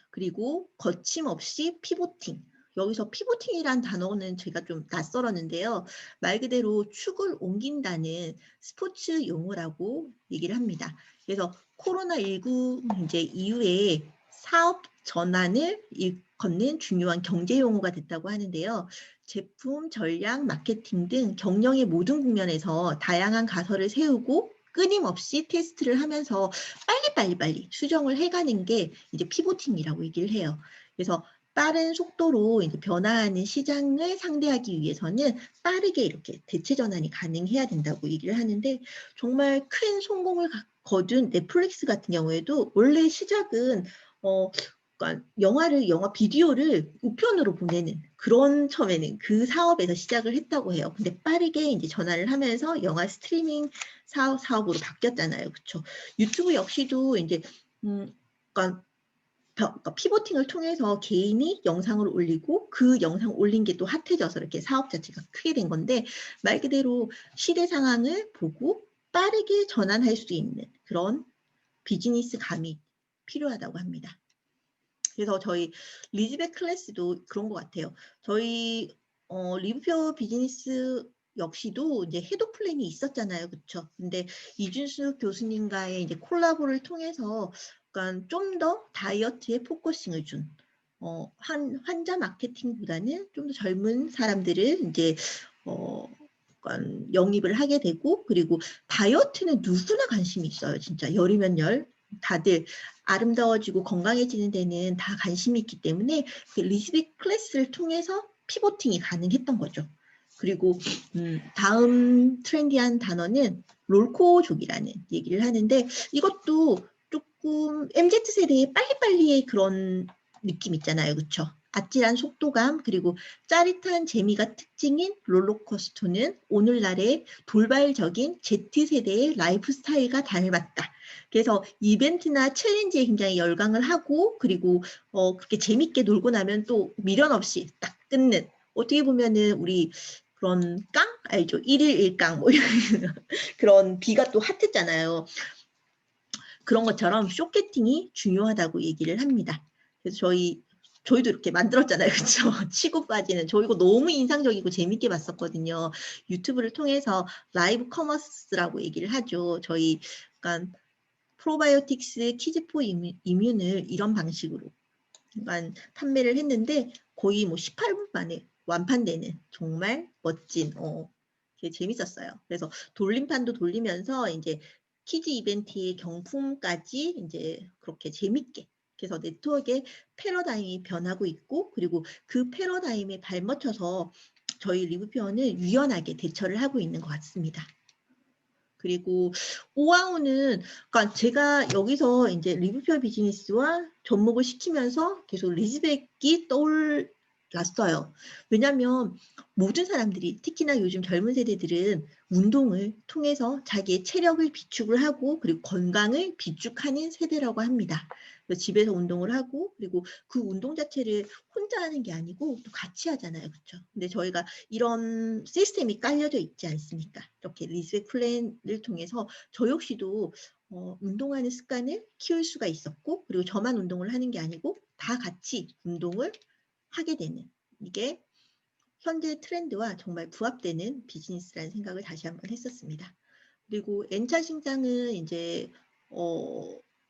그리고 거침없이 피보팅. 여기서 피보팅이란 단어는 제가 좀 낯설었는데요. 말 그대로 축을 옮긴다는 스포츠 용어라고 얘기를 합니다. 그래서 코로나19 이제 이후에 사업 전환을 일컫는 중요한 경제 용어가 됐다고 하는데요. 제품, 전략, 마케팅 등 경영의 모든 국면에서 다양한 가설을 세우고 끊임없이 테스트를 하면서 빨리 수정을 해가는 게 이제 피보팅이라고 얘기를 해요. 그래서 빠른 속도로 이제 변화하는 시장을 상대하기 위해서는 빠르게 이렇게 대체 전환이 가능해야 된다고 얘기를 하는데 정말 큰 성공을 거둔 넷플릭스 같은 경우에도 원래 시작은 그러니까 영화 비디오를 우편으로 보내는 그런 처음에는 그 사업에서 시작을 했다고 해요. 근데 빠르게 이제 전환을 하면서 영화 스트리밍 사업으로 바뀌었잖아요. 그렇죠? 유튜브 역시도 이제 그러니까 피보팅을 통해서 개인이 영상을 올리고 그 영상 올린 게 또 핫해져서 이렇게 사업 자체가 크게 된 건데 말 그대로 시대 상황을 보고 빠르게 전환할 수 있는 그런 비즈니스 감이 필요하다고 합니다. 그래서 저희 리즈백 클래스도 그런 것 같아요. 저희 리뷰표 비즈니스 역시도 이제 해독 플랜이 있었잖아요. 그렇죠? 근데 이준수 교수님과의 이제 콜라보를 통해서 그러니까 좀 더 다이어트에 포커싱을 준 환자 마케팅보다는 좀 더 젊은 사람들을 이제 영입을 하게 되고, 그리고 다이어트는 누구나 관심이 있어요. 진짜 열이면 열. 다들 아름다워지고 건강해지는 데는 다 관심이 있기 때문에 그 리즈백 클래스를 통해서 피보팅이 가능했던 거죠. 그리고 다음 트렌디한 단어는 롤코족이라는 얘기를 하는데, 이것도 조금 MZ세대의 빨리빨리의 그런 느낌 있잖아요. 그렇죠? 아찔한 속도감, 그리고 짜릿한 재미가 특징인 롤러코스터는 오늘날의 돌발적인 Z세대의 라이프 스타일과 닮았다. 그래서 이벤트나 챌린지에 굉장히 열광을 하고, 그리고 그렇게 재밌게 놀고 나면 또 미련 없이 딱 끊는, 어떻게 보면은 우리 그런 깡 알죠? 1일 1깡 뭐 이런 그런 비가 또 핫했잖아요. 그런 것처럼 쇼캐팅이 중요하다고 얘기를 합니다. 그래서 저희도 이렇게 만들었잖아요. 그렇죠? 치고 빠지는. 저 이거 너무 인상적이고 재밌게 봤었거든요. 유튜브를 통해서 라이브 커머스라고 얘기를 하죠. 저희 약간 프로바이오틱스 키즈포 이뮨을 이런 방식으로 판매를 했는데 거의 뭐 18분 만에 완판되는 정말 멋진 재밌었어요. 그래서 돌림판도 돌리면서 이제 키즈 이벤트의 경품까지 이제 그렇게 재밌게, 그래서 네트워크의 패러다임이 변하고 있고, 그리고 그 패러다임에 발맞춰서 저희 리뷰표는 유연하게 대처를 하고 있는 것 같습니다. 그리고 오아우는, 그러니까 제가 여기서 이제 리뷰표 비즈니스와 접목을 시키면서 계속 리즈백이 떠올랐어요. 왜냐하면 모든 사람들이, 특히나 요즘 젊은 세대들은 운동을 통해서 자기의 체력을 비축을 하고, 그리고 건강을 비축하는 세대라고 합니다. 그래서 집에서 운동을 하고, 그리고 그 운동 자체를 혼자 하는 게 아니고 또 같이 하잖아요. 그렇죠? 근데 저희가 이런 시스템이 깔려져 있지 않습니까? 이렇게 리즈백 플랜을 통해서 저 역시도 운동하는 습관을 키울 수가 있었고, 그리고 저만 운동을 하는 게 아니고 다 같이 운동을 하게 되는, 이게 현재 트렌드와 정말 부합되는 비즈니스라는 생각을 다시 한번 했었습니다. 그리고 N차 신장은 이제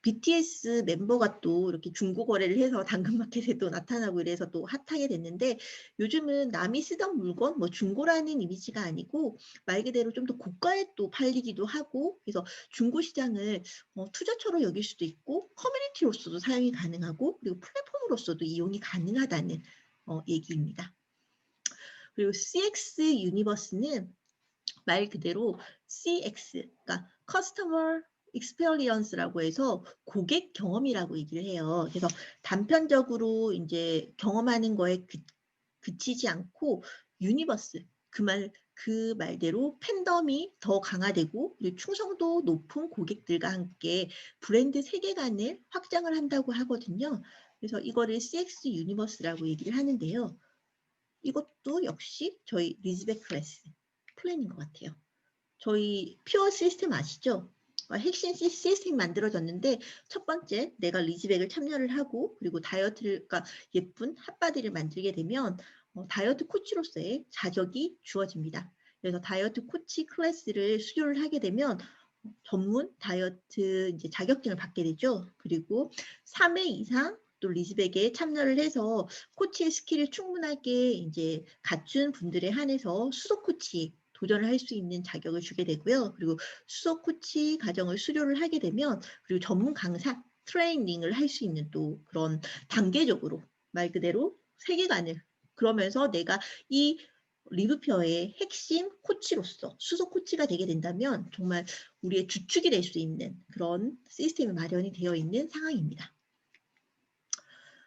BTS 멤버가 또 이렇게 중고 거래를 해서 당근마켓에도 나타나고 이래서 또 핫하게 됐는데, 요즘은 남이 쓰던 물건, 뭐 중고라는 이미지가 아니고 말 그대로 좀 더 고가에 또 팔리기도 하고, 그래서 중고 시장을 투자처로 여길 수도 있고, 커뮤니티로서도 사용이 가능하고, 그리고 플랫폼으로서도 이용이 가능하다는 얘기입니다. 그리고 CX 유니버스는 말 그대로 CX, 그러니까 Customer Experience라고 해서 고객 경험이라고 얘기를 해요. 그래서 단편적으로 이제 경험하는 거에 그치지 않고 유니버스, 그 말대로 팬덤이 더 강화되고, 그리고 충성도 높은 고객들과 함께 브랜드 세계관을 확장을 한다고 하거든요. 그래서 이거를 CX 유니버스라고 얘기를 하는데요. 이것도 역시 저희 리즈백 클래스 플랜인 것 같아요. 저희 퓨어 시스템 아시죠? 핵심 시스템이 만들어졌는데, 첫 번째 내가 리즈백을 참여를 하고, 그리고 다이어트를, 그러니까 예쁜 핫바디를 만들게 되면 다이어트 코치로서의 자격이 주어집니다. 그래서 다이어트 코치 클래스를 수료를 하게 되면 전문 다이어트 이제 자격증을 받게 되죠. 그리고 3회 이상 또 리즈백에 참여를 해서 코치의 스킬을 충분하게 이제 갖춘 분들에 한해서 수석 코치 도전을 할 수 있는 자격을 주게 되고요. 그리고 수석 코치 과정을 수료를 하게 되면, 그리고 전문 강사 트레이닝을 할 수 있는 또 그런 단계적으로 말 그대로 세계관을, 그러면서 내가 이 리브표의 핵심 코치로서 수석 코치가 되게 된다면 정말 우리의 주축이 될 수 있는 그런 시스템이 마련이 되어 있는 상황입니다.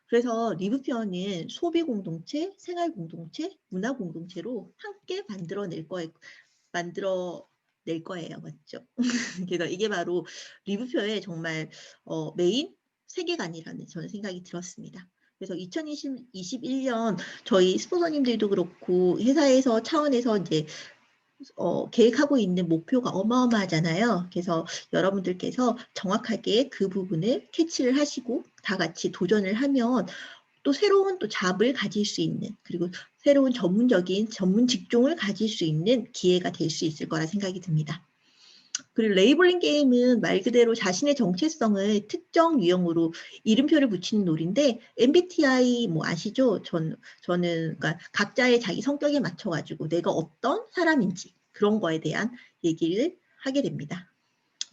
그래서 리브표는 소비 공동체, 생활 공동체, 문화 공동체로 함께 만들어낼 거예요. 맞죠? 그래서 이게 바로 리브표의 정말 메인 세계관이라는 저는 생각이 들었습니다. 그래서 2021년 저희 스폰서님들도 그렇고 회사에서 차원에서 이제 계획하고 있는 목표가 어마어마하잖아요. 그래서 여러분들께서 정확하게 그 부분을 캐치를 하시고 다 같이 도전을 하면 또 새로운 또 잡을 가질 수 있는, 그리고 새로운 전문 직종을 가질 수 있는 기회가 될 수 있을 거라 생각이 듭니다. 그리고 레이블링 게임은 말 그대로 자신의 정체성을 특정 유형으로 이름표를 붙이는 놀인데 MBTI 뭐 아시죠? 저는 그러니까 각자의 자기 성격에 맞춰가지고 내가 어떤 사람인지 그런 거에 대한 얘기를 하게 됩니다.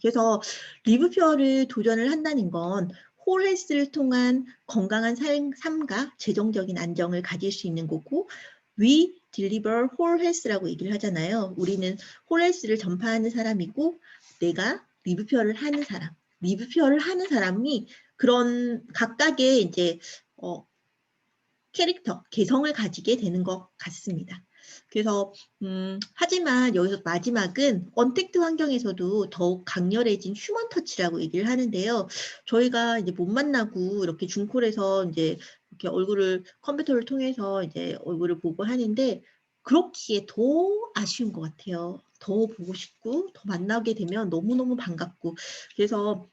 그래서 리브표어를 도전을 한다는 건 홀헬스를 통한 건강한 삶과 재정적인 안정을 가질 수 있는 거고 We deliver whole health라고 얘기를 하잖아요. 우리는 홀헬스를 전파하는 사람이고 내가 리브표어를 하는 사람. 리브표어를 하는 사람이 그런 각각의 이제 캐릭터, 개성을 가지게 되는 것 같습니다. 그래서 하지만 여기서 마지막은 언택트 환경에서도 더욱 강렬해진 휴먼 터치라고 얘기를 하는데요. 저희가 이제 못 만나고 이렇게 중콜에서 이제 이렇게 얼굴을 컴퓨터를 통해서 이제 얼굴을 보고 하는데 그렇기에 더 아쉬운 것 같아요. 더 보고 싶고 더 만나게 되면 너무너무 반갑고 그래서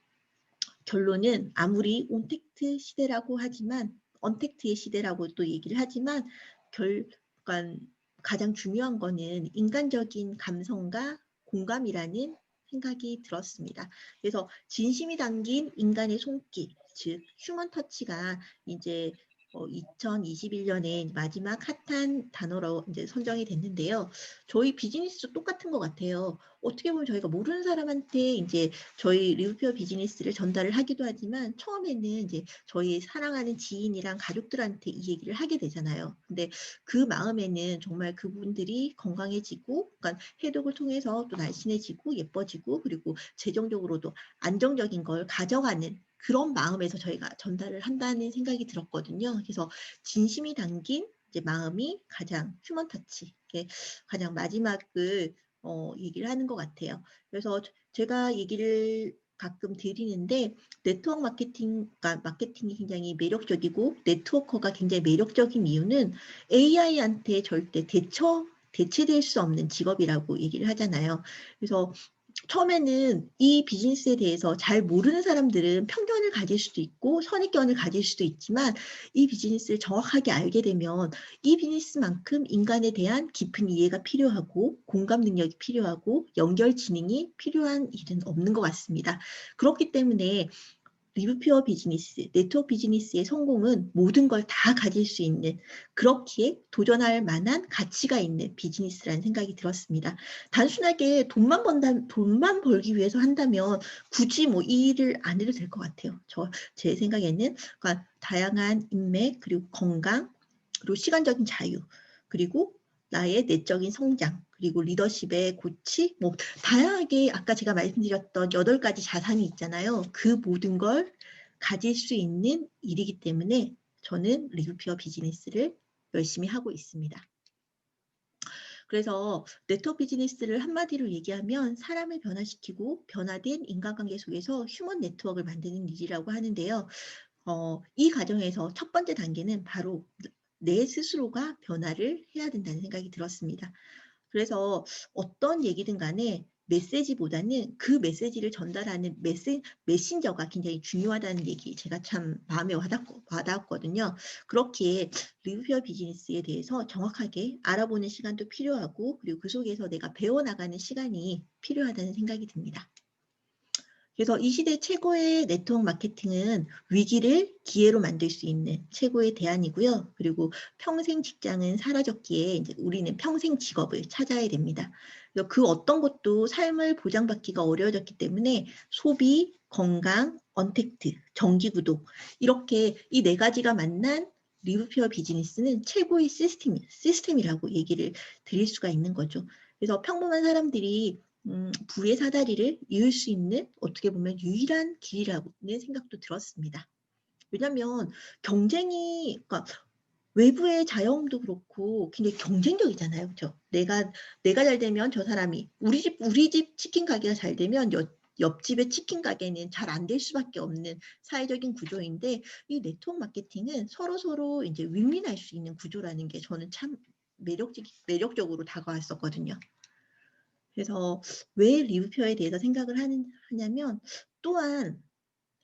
결론은 아무리 온택트 시대라고 하지만 언택트의 시대라고 또 얘기를 하지만 그러니까 가장 중요한 거는 인간적인 감성과 공감이라는 생각이 들었습니다. 그래서 진심이 담긴 인간의 손길, 즉 휴먼 터치가 이제 2021년에 마지막 핫한 단어로 이제 선정이 됐는데요. 저희 비즈니스도 똑같은 것 같아요. 어떻게 보면 저희가 모르는 사람한테 이제 저희 리뷰표 비즈니스를 전달을 하기도 하지만 처음에는 이제 저희 사랑하는 지인이랑 가족들한테 이 얘기를 하게 되잖아요. 근데 그 마음에는 정말 그분들이 건강해지고, 그러니까 해독을 통해서 또 날씬해지고 예뻐지고 그리고 재정적으로도 안정적인 걸 가져가는 그런 마음에서 저희가 전달을 한다는 생각이 들었거든요. 그래서 진심이 담긴 이제 마음이 가장 휴먼 터치, 가장 마지막을 얘기를 하는 것 같아요. 그래서 제가 얘기를 가끔 드리는데 네트워크 마케팅, 그러니까 마케팅이 굉장히 매력적이고 네트워커가 굉장히 매력적인 이유는 AI한테 절대 대체될 수 없는 직업이라고 얘기를 하잖아요. 그래서 처음에는 이 비즈니스에 대해서 잘 모르는 사람들은 편견을 가질 수도 있고 선입견을 가질 수도 있지만 이 비즈니스를 정확하게 알게 되면 이 비즈니스만큼 인간에 대한 깊은 이해가 필요하고 공감 능력이 필요하고 연결 지능이 필요한 일은 없는 것 같습니다. 그렇기 때문에 리뷰퓨어 비즈니스, 네트워크 비즈니스의 성공은 모든 걸 다 가질 수 있는 그렇기에 도전할 만한 가치가 있는 비즈니스라는 생각이 들었습니다. 단순하게 돈만 벌기 위해서 한다면 굳이 뭐 이 일을 안 해도 될 것 같아요. 제 생각에는 그러니까 다양한 인맥 그리고 건강 그리고 시간적인 자유 그리고 나의 내적인 성장 그리고 리더십의 고치 뭐 다양하게 아까 제가 말씀드렸던 8가지 자산이 있잖아요. 그 모든 걸 가질 수 있는 일이기 때문에 저는 리뷰피어 비즈니스를 열심히 하고 있습니다. 그래서 네트워크 비즈니스를 한마디로 얘기하면 사람을 변화시키고 변화된 인간관계 속에서 휴먼 네트워크를 만드는 일이라고 하는데요. 이 과정에서 첫 번째 단계는 바로 내 스스로가 변화를 해야 된다는 생각이 들었습니다. 그래서 어떤 얘기든 간에 메시지보다는 그 메시지를 전달하는 메신저가 굉장히 중요하다는 얘기 제가 참 마음에 와닿았거든요. 그렇기에 리뷰어 비즈니스에 대해서 정확하게 알아보는 시간도 필요하고 그리고 그 속에서 내가 배워나가는 시간이 필요하다는 생각이 듭니다. 그래서 이 시대 최고의 네트워크 마케팅은 위기를 기회로 만들 수 있는 최고의 대안이고요. 그리고 평생 직장은 사라졌기에 이제 우리는 평생 직업을 찾아야 됩니다. 그래서 그 어떤 것도 삶을 보장받기가 어려워졌기 때문에 소비, 건강, 언택트, 정기구독 이렇게 이 4가지가 만난 리뷰피어 비즈니스는 최고의 시스템이라고 얘기를 드릴 수가 있는 거죠. 그래서 평범한 사람들이 부의 사다리를 이을 수 있는 어떻게 보면 유일한 길이라는 생각도 들었습니다. 왜냐하면 경쟁이 그러니까 외부의 자영업도 그렇고 굉장히 경쟁적이잖아요. 그렇죠? 내가 잘 되면 저 사람이 우리 집 치킨 가게가 잘 되면 옆집의 치킨 가게는 잘 안 될 수밖에 없는 사회적인 구조인데 이 네트워크 마케팅은 서로 이제 윈윈할 수 있는 구조라는 게 저는 참 매력적으로 다가왔었거든요. 그래서 왜 리뷰표에 대해서 생각을 하냐면 또한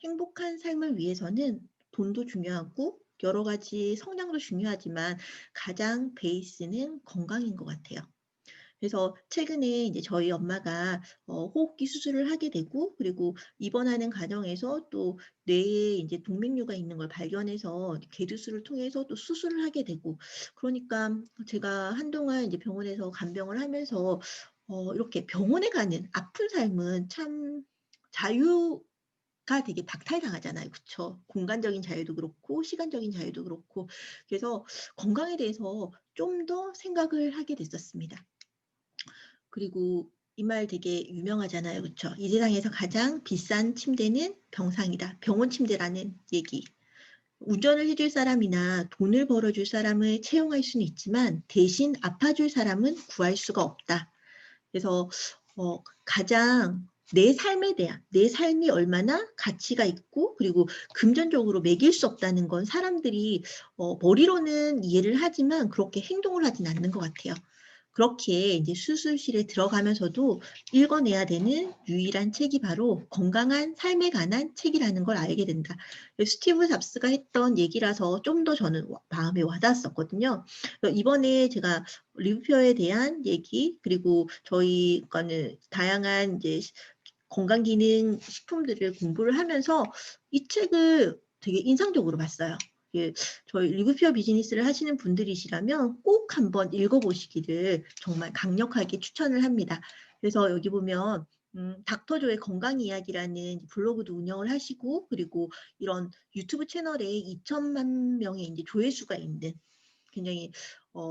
행복한 삶을 위해서는 돈도 중요하고 여러 가지 성장도 중요하지만 가장 베이스는 건강인 것 같아요. 그래서 최근에 이제 저희 엄마가 호흡기 수술을 하게 되고, 그리고 입원하는 과정에서 또 뇌에 이제 동맥류가 있는 걸 발견해서 개두술을 통해서 또 수술을 하게 되고, 그러니까 제가 한동안 이제 병원에서 간병을 하면서 이렇게 병원에 가는 아픈 삶은 참 자유가 되게 박탈당하잖아요. 그쵸? 공간적인 자유도 그렇고 시간적인 자유도 그렇고. 그래서 건강에 대해서 좀 더 생각을 하게 됐었습니다. 그리고 이 말 되게 유명하잖아요. 그쵸? 이 세상에서 가장 비싼 침대는 병상이다. 병원 침대라는 얘기. 운전을 해줄 사람이나 돈을 벌어줄 사람을 채용할 수는 있지만 대신 아파줄 사람은 구할 수가 없다. 그래서 가장 내 삶에 대한, 내 삶이 얼마나 가치가 있고 그리고 금전적으로 매길 수 없다는 건 사람들이 머리로는 이해를 하지만 그렇게 행동을 하진 않는 것 같아요. 그렇게 이제 수술실에 들어가면서도 읽어내야 되는 유일한 책이 바로 건강한 삶에 관한 책이라는 걸 알게 된다. 스티브 잡스가 했던 얘기라서 좀 더 저는 마음에 와닿았었거든요. 이번에 제가 리뷰표에 대한 얘기, 그리고 저희 거는 다양한 이제 건강기능 식품들을 공부를 하면서 이 책을 되게 인상적으로 봤어요. 저희 리뷰표 비즈니스를 하시는 분들이시라면 꼭 한번 읽어보시기를 정말 강력하게 추천을 합니다. 그래서 여기 보면 닥터조의 건강 이야기라는 블로그도 운영을 하시고, 그리고 이런 유튜브 채널에 2천만 명의 이제 조회수가 있는 굉장히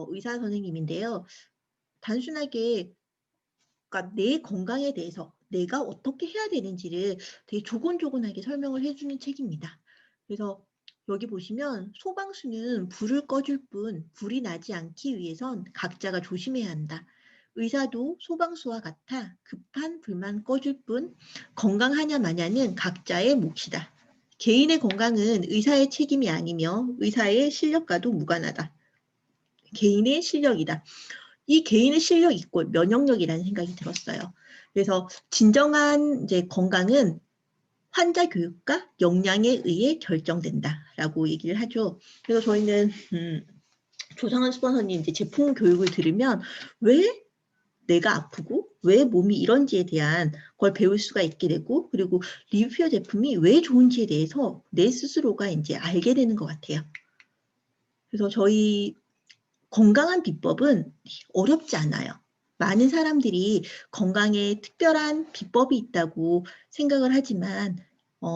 의사 선생님인데요. 단순하게 그러니까 내 건강에 대해서 내가 어떻게 해야 되는지를 되게 조곤조곤하게 설명을 해주는 책입니다. 그래서 여기 보시면 소방수는 불을 꺼줄 뿐 불이 나지 않기 위해선 각자가 조심해야 한다. 의사도 소방수와 같아 급한 불만 꺼줄 뿐 건강하냐 마냐는 각자의 몫이다. 개인의 건강은 의사의 책임이 아니며 의사의 실력과도 무관하다. 개인의 실력이다. 이 개인의 실력 있고 면역력이라는 생각이 들었어요. 그래서 진정한 이제 건강은 환자 교육과 역량에 의해 결정된다라고 얘기를 하죠. 그래서 저희는 조성환 스폰서님 이제 제품 교육을 들으면 왜 내가 아프고 왜 몸이 이런지에 대한 걸 배울 수가 있게 되고, 그리고 리뷰표 제품이 왜 좋은지에 대해서 내 스스로가 이제 알게 되는 것 같아요. 그래서 저희 건강한 비법은 어렵지 않아요. 많은 사람들이 건강에 특별한 비법이 있다고 생각을 하지만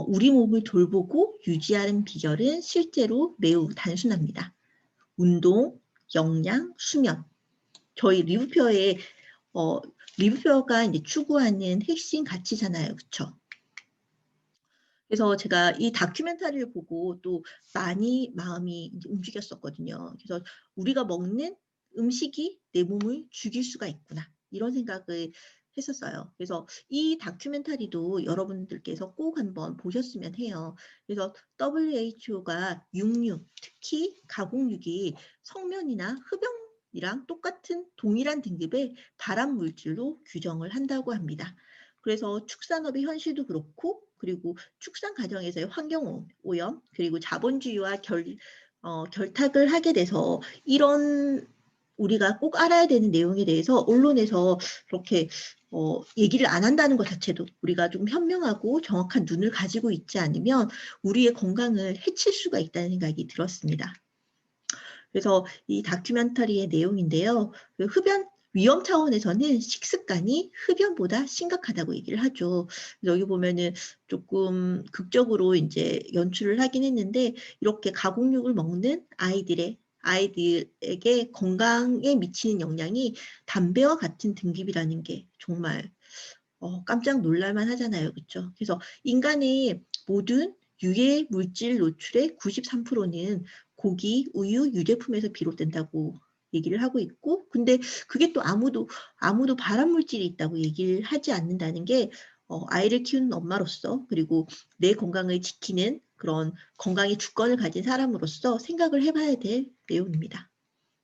우리 몸을 돌보고 유지하는 비결은 실제로 매우 단순합니다. 운동, 영양, 수면. 저희 리뷰표가 이제 추구하는 핵심 가치잖아요. 그렇죠? 그래서 제가 이 다큐멘터리를 보고 또 많이 마음이 이제 움직였었거든요. 그래서 우리가 먹는 음식이 내 몸을 죽일 수가 있구나, 이런 생각을 했었어요. 그래서 이 다큐멘터리도 여러분들께서 꼭 한번 보셨으면 해요. 그래서 WHO가 육류, 특히 가공육이 성면이나 흡연이랑 똑같은 동일한 등급의 발암 물질로 규정을 한다고 합니다. 그래서 축산업의 현실도 그렇고, 그리고 축산 과정에서의 환경 오염, 그리고 자본주의와 결탁을 하게 돼서 이런 우리가 꼭 알아야 되는 내용에 대해서 언론에서 그렇게 얘기를 안 한다는 것 자체도 우리가 좀 현명하고 정확한 눈을 가지고 있지 않으면 우리의 건강을 해칠 수가 있다는 생각이 들었습니다. 그래서 이 다큐멘터리의 내용인데요. 그 흡연 위험 차원에서는 식습관이 흡연보다 심각하다고 얘기를 하죠. 여기 보면은 조금 극적으로 이제 연출을 하긴 했는데, 이렇게 가공육을 먹는 아이들에게 건강에 미치는 영향이 담배와 같은 등급이라는 게 정말 깜짝 놀랄만 하잖아요. 그렇죠? 그래서 인간의 모든 유해 물질 노출의 93%는 고기, 우유, 유제품에서 비롯된다고 얘기를 하고 있고, 근데 그게 또 아무도 발암 물질이 있다고 얘기를 하지 않는다는 게 아이를 키우는 엄마로서, 그리고 내 건강을 지키는 그런 건강의 주권을 가진 사람으로서 생각을 해봐야 될 내용입니다.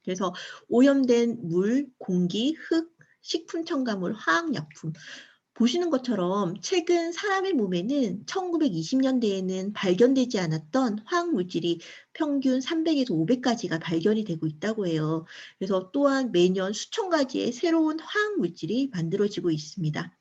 그래서 오염된 물, 공기, 흙, 식품 첨가물, 화학약품, 보시는 것처럼 최근 사람의 몸에는 1920년대에는 발견되지 않았던 화학 물질이 평균 300에서 500가지가 발견이 되고 있다고 해요. 그래서 또한 매년 수천 가지의 새로운 화학 물질이 만들어지고 있습니다.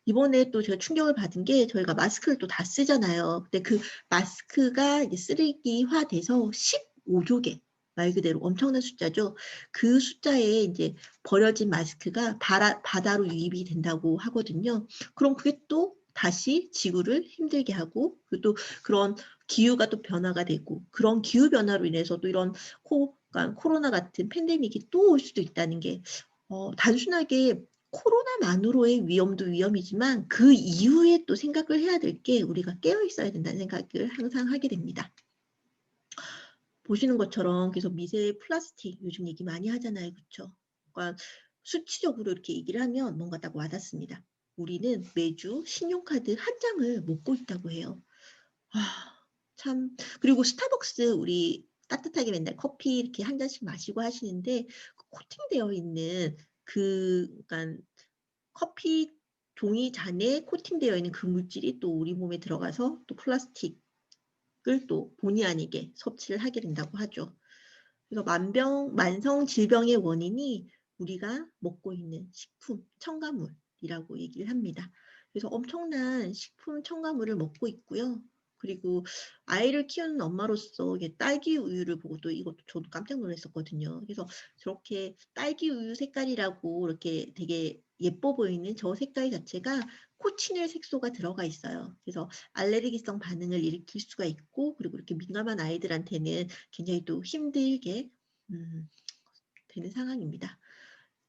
이번에 또 제가 충격을 받은 게 저희가 마스크를 또 다 쓰잖아요. 근데 그 마스크가 이제 쓰레기화돼서 15조 개, 말 그대로 엄청난 숫자죠. 그 숫자에 이제 버려진 마스크가 바다로 유입이 된다고 하거든요. 그럼 그게 또 다시 지구를 힘들게 하고, 그리고 또 그런 기후가 또 변화가 되고, 그런 기후 변화로 인해서 또 이런 그러니까 코로나 같은 팬데믹이 또 올 수도 있다는 게 단순하게 코로나만으로의 위험도 위험이지만 그 이후에 또 생각을 해야 될 게 우리가 깨어 있어야 된다는 생각을 항상 하게 됩니다. 보시는 것처럼 계속 미세 플라스틱 요즘 얘기 많이 하잖아요. 그렇죠? 그러니까 수치적으로 이렇게 얘기를 하면 뭔가 딱 와닿습니다. 우리는 매주 신용카드 한 장을 먹고 있다고 해요. 참. 그리고 스타벅스 우리 따뜻하게 맨날 커피 이렇게 한 잔씩 마시고 하시는데 그 코팅되어 있는 그러니까 커피 종이 잔에 코팅되어 있는 그 물질이 또 우리 몸에 들어가서 또 플라스틱을 또 본의 아니게 섭취를 하게 된다고 하죠. 그래서 만성 질병의 원인이 우리가 먹고 있는 식품, 첨가물이라고 얘기를 합니다. 그래서 엄청난 식품 첨가물을 먹고 있고요. 그리고 아이를 키우는 엄마로서 딸기 우유를 보고 또 이것도 저도 깜짝 놀랐었거든요. 그래서 저렇게 딸기 우유 색깔이라고 이렇게 되게 예뻐 보이는 저 색깔 자체가 코치넬 색소가 들어가 있어요. 그래서 알레르기성 반응을 일으킬 수가 있고, 그리고 이렇게 민감한 아이들한테는 굉장히 또 힘들게 되는 상황입니다.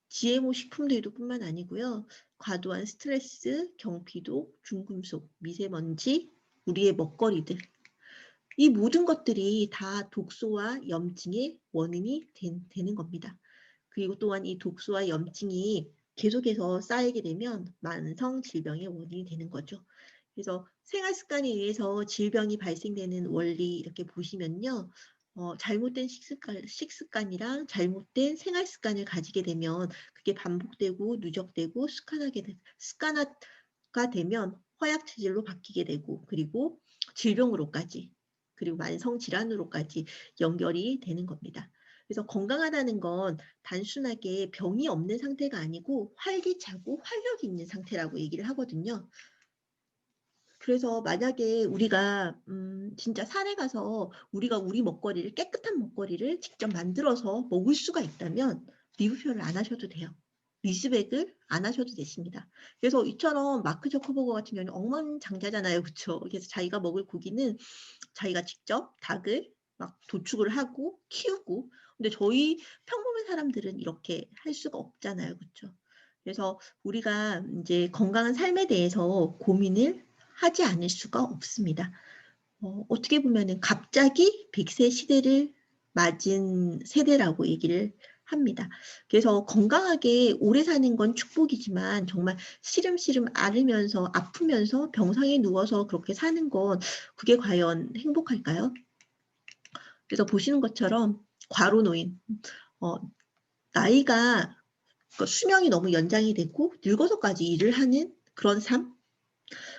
GMO 식품들도 뿐만 아니고요. 과도한 스트레스, 경피도, 중금속, 미세먼지, 우리의 먹거리들. 이 모든 것들이 다 독소와 염증의 원인이 되는 겁니다. 그리고 또한 이 독소와 염증이 계속해서 쌓이게 되면 만성 질병의 원인이 되는 거죠. 그래서 생활 습관에 의해서 질병이 발생되는 원리 이렇게 보시면요. 잘못된 식습관이랑 잘못된 생활 습관을 가지게 되면 그게 반복되고 누적되고 습관화가 되면 허약 체질로 바뀌게 되고, 그리고 질병으로까지, 그리고 만성 질환으로까지 연결이 되는 겁니다. 그래서 건강하다는 건 단순하게 병이 없는 상태가 아니고 활기차고 활력이 있는 상태라고 얘기를 하거든요. 그래서 만약에 우리가 진짜 산에 가서 우리가 우리 먹거리를, 깨끗한 먹거리를 직접 만들어서 먹을 수가 있다면 리뷰표를 안 하셔도 돼요. 리스백을 안 하셔도 되십니다. 그래서 이처럼 마크 저커버거 같은 경우는 억만장자잖아요. 그렇죠? 그래서 자기가 먹을 고기는 자기가 직접 닭을 막 도축을 하고 키우고, 근데 저희 평범한 사람들은 이렇게 할 수가 없잖아요. 그렇죠? 그래서 우리가 이제 건강한 삶에 대해서 고민을 하지 않을 수가 없습니다. 어떻게 보면은 갑자기 100세 시대를 맞은 세대라고 얘기를 합니다. 그래서 건강하게 오래 사는 건 축복이지만 정말 시름시름 앓으면서 아프면서 병상에 누워서 그렇게 사는 건 그게 과연 행복할까요? 그래서 보시는 것처럼 과로노인, 나이가 수명이 너무 연장이 되고 늙어서까지 일을 하는 그런 삶,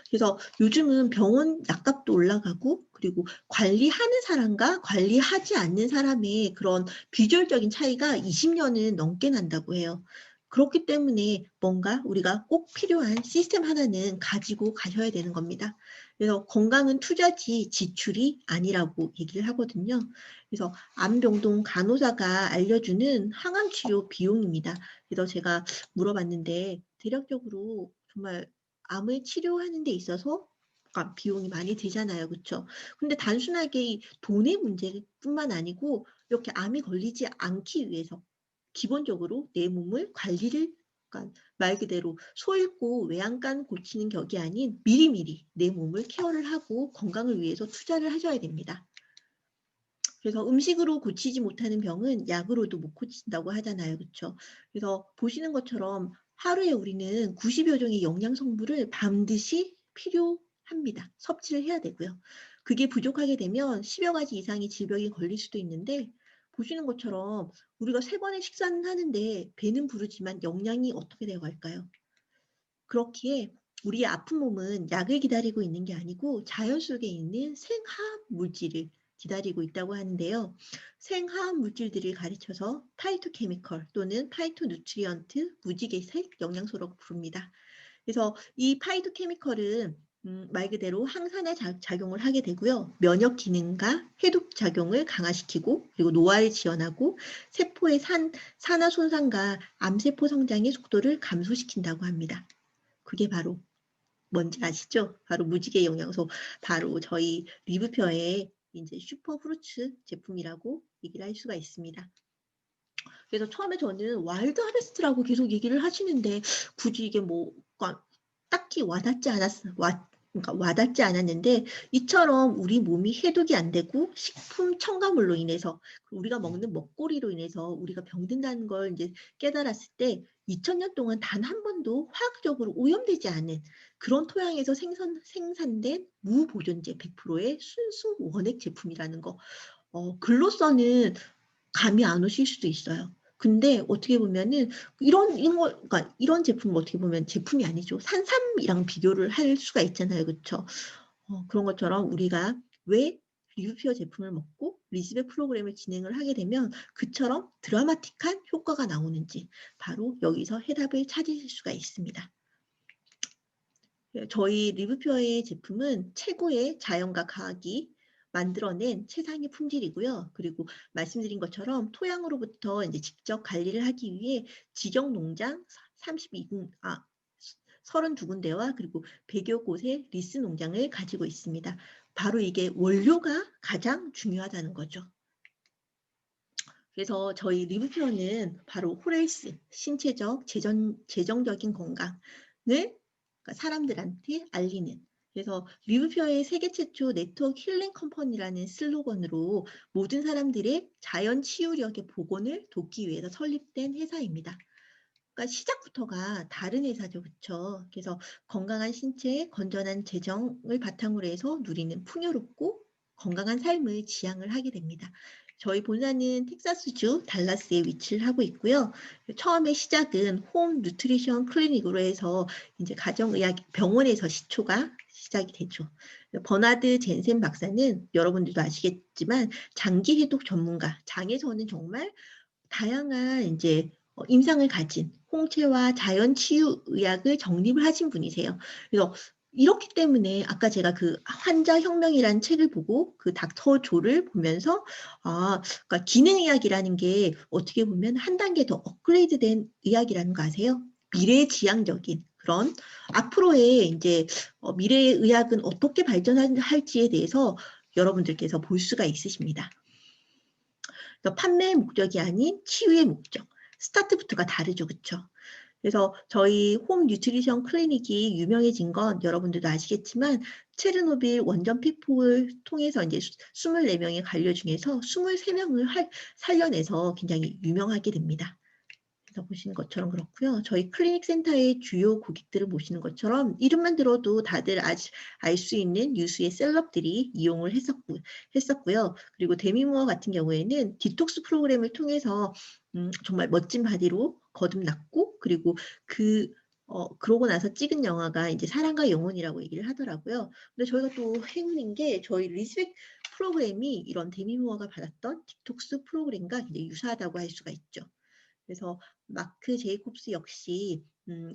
그래서 요즘은 병원 약값도 올라가고, 그리고 관리하는 사람과 관리하지 않는 사람의 그런 비주얼적인 차이가 20년은 넘게 난다고 해요. 그렇기 때문에 뭔가 우리가 꼭 필요한 시스템 하나는 가지고 가셔야 되는 겁니다. 그래서 건강은 투자지 지출이 아니라고 얘기를 하거든요. 그래서 암병동 간호사가 알려주는 항암 치료 비용입니다. 그래서 제가 물어봤는데 대략적으로 정말 암을 치료하는 데 있어서 비용이 많이 들잖아요. 그렇죠? 근데 단순하게 이 돈의 문제뿐만 아니고 이렇게 암이 걸리지 않기 위해서 기본적으로 내 몸을 관리를, 그러니까 말 그대로 소 잃고 외양간 고치는 격이 아닌 미리미리 내 몸을 케어를 하고 건강을 위해서 투자를 하셔야 됩니다. 그래서 음식으로 고치지 못하는 병은 약으로도 못 고친다고 하잖아요. 그렇죠? 그래서 보시는 것처럼 하루에 우리는 90여 종의 영양 성분을 반드시 필요합니다. 섭취를 해야 되고요. 그게 부족하게 되면 10여 가지 이상의 질병이 걸릴 수도 있는데, 보시는 것처럼 우리가 3번의 식사는 하는데 배는 부르지만 영양이 어떻게 되어 갈까요? 그렇기에 우리의 아픈 몸은 약을 기다리고 있는 게 아니고 자연 속에 있는 생화학 물질을 기다리고 있다고 하는데요. 생화학 물질들을 가리쳐서 파이토케미컬 또는 파이토누트리언트 무지개색 영양소라고 부릅니다. 그래서 이 파이토케미컬은 말 그대로 항산화 작용을 하게 되고요. 면역 기능과 해독 작용을 강화시키고 그리고 노화를 지연하고 세포의 산화 손상과 암세포 성장의 속도를 감소시킨다고 합니다. 그게 바로 뭔지 아시죠? 바로 무지개 영양소, 바로 저희 리브표의 이제 슈퍼프루츠 제품이라고 얘기를 할 수가 있습니다. 그래서 처음에 저는 와일드 하베스트라고 계속 얘기를 하시는데 굳이 이게 뭐 그러니까 딱히 그러니까 와닿지 않았는데 이처럼 우리 몸이 해독이 안 되고 식품 첨가물로 인해서 우리가 먹는 먹거리로 인해서 우리가 병든다는 걸 이제 깨달았을 때 2000년 동안 단 한 번도 화학적으로 오염되지 않은 그런 토양에서 생산된 무보존제 100%의 순수 원액 제품이라는 거. 글로서는 감이 안 오실 수도 있어요. 근데 어떻게 보면은 그러니까 이런 제품은 어떻게 보면 제품이 아니죠. 산삼이랑 비교를 할 수가 있잖아요. 그렇죠? 그런 것처럼 우리가 왜 리뷰피어 제품을 먹고 리스백 프로그램을 진행을 하게 되면 그처럼 드라마틱한 효과가 나오는지 바로 여기서 해답을 찾으실 수가 있습니다. 저희 리뷰피어의 제품은 최고의 자연과 과학이 만들어낸 최상의 품질이고요. 그리고 말씀드린 것처럼 토양으로부터 이제 직접 관리를 하기 위해 직영 농장 32군데와 그리고 100여 곳의 리스 농장을 가지고 있습니다. 바로 이게 원료가 가장 중요하다는 거죠. 그래서 저희 리브표는 바로 호레이스, 신체적, 재정적인 건강을 그러니까 사람들한테 알리는 그래서 리브표의 세계 최초 네트워크 힐링 컴퍼니라는 슬로건으로 모든 사람들의 자연 치유력의 복원을 돕기 위해서 설립된 회사입니다. 그러니까 시작부터가 다른 회사죠. 그렇죠? 그래서 건강한 신체, 건전한 재정을 바탕으로 해서 누리는 풍요롭고 건강한 삶을 지향을 하게 됩니다. 저희 본사는 텍사스주 달라스에 위치를 하고 있고요. 처음에 시작은 홈 누트리션 클리닉으로 해서 이제 가정의학 병원에서 시초가 시작이 되죠. 버나드 젠센 박사는 여러분들도 아시겠지만 장기 해독 전문가, 장에서는 정말 다양한 이제 임상을 가진 홍채와 자연 치유 의학을 정립을 하신 분이세요. 그래서 이렇기 때문에 아까 제가 그 환자 혁명이라는 책을 보고 그 닥터 조를 보면서 그러니까 기능의학이라는 게 어떻게 보면 한 단계 더 업그레이드된 의학이라는 거 아세요? 미래지향적인 그런 앞으로의 이제 미래의 의학은 어떻게 발전할지에 대해서 여러분들께서 볼 수가 있으십니다. 판매의 목적이 아닌 치유의 목적. 스타트부터가 다르죠. 그렇죠? 그래서 저희 홈 뉴트리션 클리닉이 유명해진 건 여러분들도 아시겠지만 체르노빌 원전 폐폭을 통해서 이제 24명의 관료 중에서 23명을 살려내서 굉장히 유명하게 됩니다. 그래서 보시는 것처럼 그렇고요. 저희 클리닉 센터의 주요 고객들을 보시는 것처럼 이름만 들어도 다들 알 수 있는 유수의 셀럽들이 이용을 했었고요. 그리고 데미모어 같은 경우에는 디톡스 프로그램을 통해서 정말 멋진 바디로 거듭났고 그리고 그러고 나서 찍은 영화가 이제 사랑과 영혼이라고 얘기를 하더라고요. 근데 저희가 또 행운인 게 저희 리스펙 프로그램이 이런 데미모어가 받았던 디톡스 프로그램과 굉장히 유사하다고 할 수가 있죠. 그래서 마크 제이콥스 역시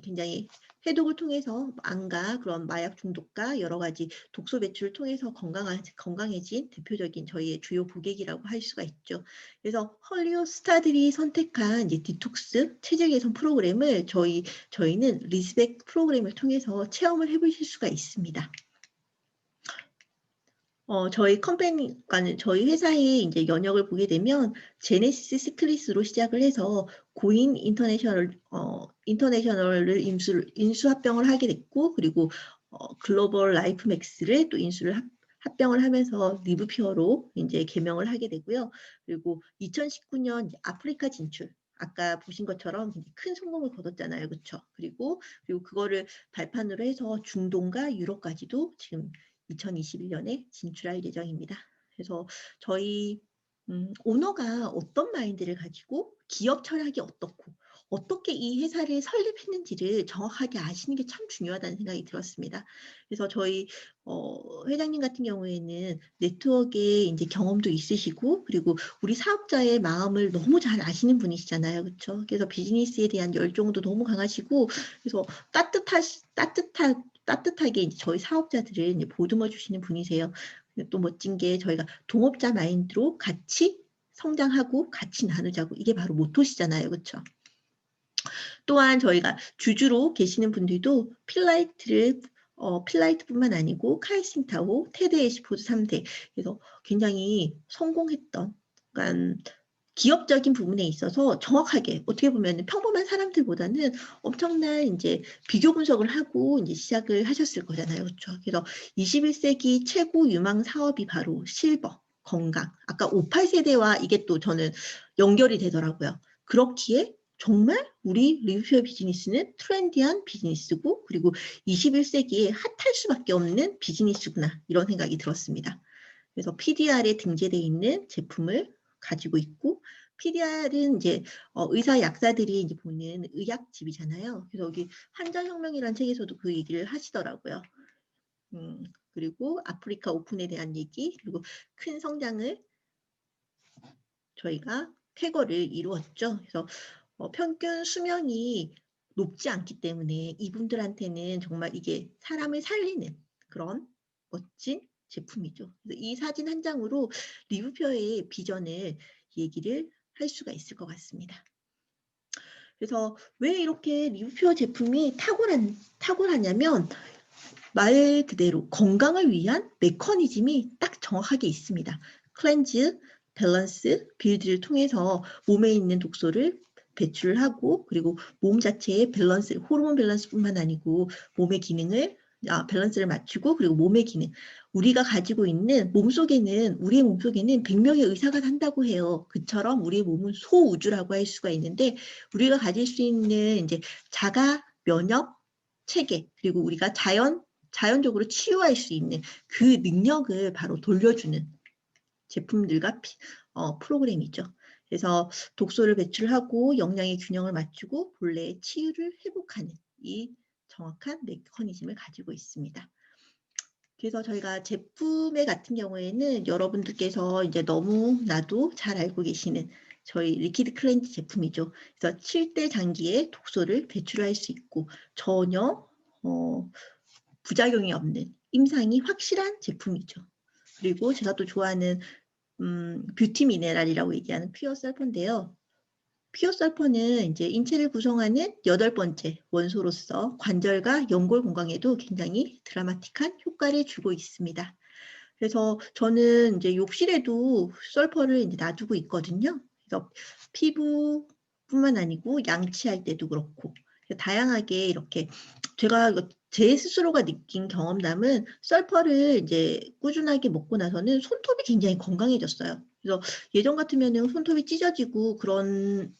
굉장히 해독을 통해서 암과 그런 마약 중독과 여러 가지 독소 배출을 통해서 건강해진 대표적인 저희의 주요 고객이라고 할 수가 있죠. 그래서 헐리우드 스타들이 선택한 이제 디톡스 체질 개선 프로그램을 저희는 리스펙 프로그램을 통해서 체험을 해보실 수가 있습니다. 저희 컴퍼니가는 저희 회사의 이제 연역을 보게 되면 제네시스 시클리스로 시작을 해서 고인 인터내셔널을 인수 합병을 하게 됐고 그리고 글로벌 라이프 맥스를 또 합병을 하면서 리브피어로 이제 개명을 하게 되고요. 그리고 2019년 아프리카 진출 아까 보신 것처럼 큰 성공을 거뒀잖아요. 그렇죠? 그리고 그거를 발판으로 해서 중동과 유럽까지도 지금 2021년에 진출할 예정입니다. 그래서 저희 오너가 어떤 마인드를 가지고 기업 철학이 어떻고 어떻게 이 회사를 설립했는지를 정확하게 아시는 게 참 중요하다는 생각이 들었습니다. 그래서 저희 회장님 같은 경우에는 네트워크에 인제 경험도 있으시고, 그리고 우리 사업자의 마음을 너무 잘 아시는 분이시잖아요. 그쵸? 그래서 비즈니스에 대한 열정도 너무 강하시고, 그래서 따뜻하게 인제 저희 사업자들을 인제 보듬어 주시는 분이세요. 그리고 또 멋진 게, 저희가 동업자 마인드로 같이 성장하고 같이 나누자고, 이게 바로 모토시잖아요. 그쵸? 또한 저희가 주주로 계시는 분들도 필라이트뿐만 아니고 카이싱타오, 테드 애시포드 3대, 그래서 굉장히 성공했던, 그러니깐 기업적인 부분에 있어서 정확하게, 어떻게 보면은 평범한 사람들보다는 엄청난 인제 비교 분석을 하고 인제 시작을 하셨을 거잖아요. 그쵸? 그래서 21 세기 최고 유망 사업이 바로 실버, 건강. 아까 58 세대와 이게 또 저는 연결이 되더라고요. 그렇기에 정말 우리 리뷰표 비즈니스는 트렌디한 비즈니스고, 그리고 21 세기에 핫할 수밖에 없는 비즈니스구나, 이런 생각이 들었습니다. 그래서 PDR에 등재되어 있는 제품을 가지고 있고, PDR은 이제 의사 약사들이 이제 보는 의약집이잖아요. 그래서 여기 환자혁명이라는 책에서도 그 얘기를 하시더라고요. 그리고 아프리카 오픈에 대한 얘기, 그리고 큰 성장을 저희가 쾌거를 이루었죠. 그래서 평균 수명이 높지 않기 때문에 이분들한테는 정말 이게 사람을 살리는 그런 멋진 제품이죠. 그래서 이 사진 한 장으로 리뷰표의 비전을 얘기를 할 수가 있을 것 같습니다. 그래서 왜 이렇게 리뷰표 제품이 탁월하냐면, 말 그대로 건강을 위한 메커니즘이 딱 정확하게 있습니다. 클렌즈, 밸런스, 빌드를 통해서 몸에 있는 독소를 배출을 하고, 그리고 몸 자체의 밸런스, 호르몬 밸런스뿐만 아니고 몸의 기능을 밸런스를 맞추고, 그리고 몸의 기능, 우리가 가지고 있는 우리의 몸속에는 100명의 의사가 산다고 해요. 그처럼 우리의 몸은 소우주라고 할 수가 있는데, 우리가 가질 수 있는 이제 자가 면역 체계, 그리고 우리가 자연적으로 치유할 수 있는 그 능력을 바로 돌려주는 제품들과 프로그램이죠. 그래서 독소를 배출하고 영양의 균형을 맞추고 본래의 치유를 회복하는 이 정확한 메커니즘을 가지고 있습니다. 그래서 저희가 제품의 같은 경우에는 여러분들께서 이제 너무나도 잘 알고 계시는 저희 리퀴드 클렌즈 제품이죠. 그래서 7대 장기의 독소를 배출할 수 있고, 전혀 부작용이 없는, 임상이 확실한 제품이죠. 그리고 제가 또 좋아하는 뷰티 미네랄이라고 얘기하는 퓨어 설퍼인데요. 퓨어 설퍼는 이제 인체를 구성하는 8번째 원소로서 관절과 연골 건강에도 굉장히 드라마틱한 효과를 주고 있습니다. 그래서 저는 이제 욕실에도 설퍼를 이제 놔두고 있거든요. 그래서 피부뿐만 아니고 양치할 때도 그렇고, 다양하게 이렇게 제가 제 스스로가 느낀 경험담은, 설퍼를 이제 꾸준하게 먹고 나서는 손톱이 굉장히 건강해졌어요. 그래서 예전 같으면은 손톱이 찢어지고 그런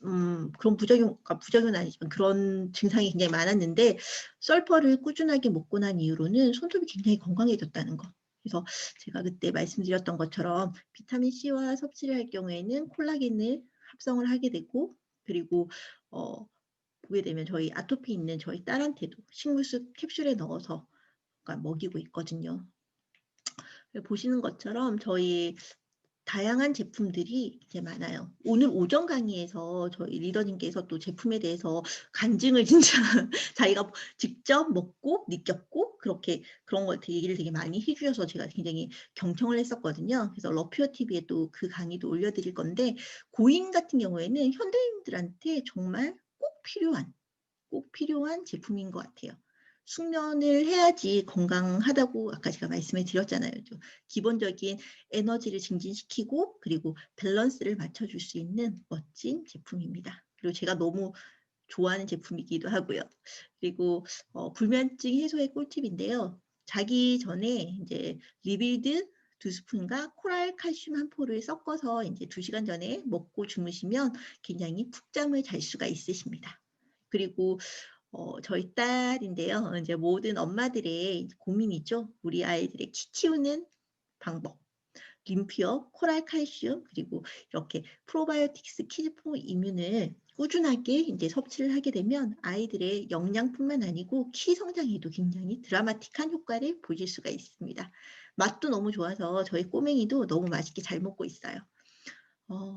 부작용은 아니지만 그런 증상이 굉장히 많았는데, 설퍼를 꾸준하게 먹고 난 이후로는 손톱이 굉장히 건강해졌다는 거. 그래서 제가 그때 말씀드렸던 것처럼 비타민 C와 섭취를 할 경우에는 콜라겐을 합성을 하게 되고, 그리고 보게 되면 저희 아토피 있는 저희 딸한테도 식물수 캡슐에 넣어서 먹이고 있거든요. 보시는 것처럼 저희 다양한 제품들이 이제 많아요. 오늘 오전 강의에서 저희 리더님께서 또 제품에 대해서 간증을 진짜 자기가 직접 먹고 느꼈고 그렇게 그런 걸 얘기를 되게 많이 해주셔서 제가 굉장히 경청을 했었거든요. 그래서 러퓨어 TV에 또 그 강의도 올려드릴 건데, 고인 같은 경우에는 현대인들한테 정말 꼭 필요한 제품인 것 같아요. 숙면을 해야지 건강하다고 아까 제가 말씀을 드렸잖아요. 기본적인 에너지를 증진시키고, 그리고 밸런스를 맞춰줄 수 있는 멋진 제품입니다. 그리고 제가 너무 좋아하는 제품이기도 하고요. 그리고 불면증 해소의 꿀팁인데요. 자기 전에 이제 리빌드 2스푼과 코랄 칼슘 한 포를 섞어서 이제 2시간 전에 먹고 주무시면 굉장히 푹 잠을 잘 수가 있으십니다. 그리고 저희 딸인데요. 이제 모든 엄마들의 고민이죠. 우리 아이들의 키 키우는 방법. 림퓨어, 코랄 칼슘, 그리고 이렇게 프로바이오틱스 키즈포 이뮨을 꾸준하게 이제 섭취를 하게 되면 아이들의 영양뿐만 아니고 키 성장에도 굉장히 드라마틱한 효과를 보실 수가 있습니다. 맛도 너무 좋아서 저희 꼬맹이도 너무 맛있게 잘 먹고 있어요.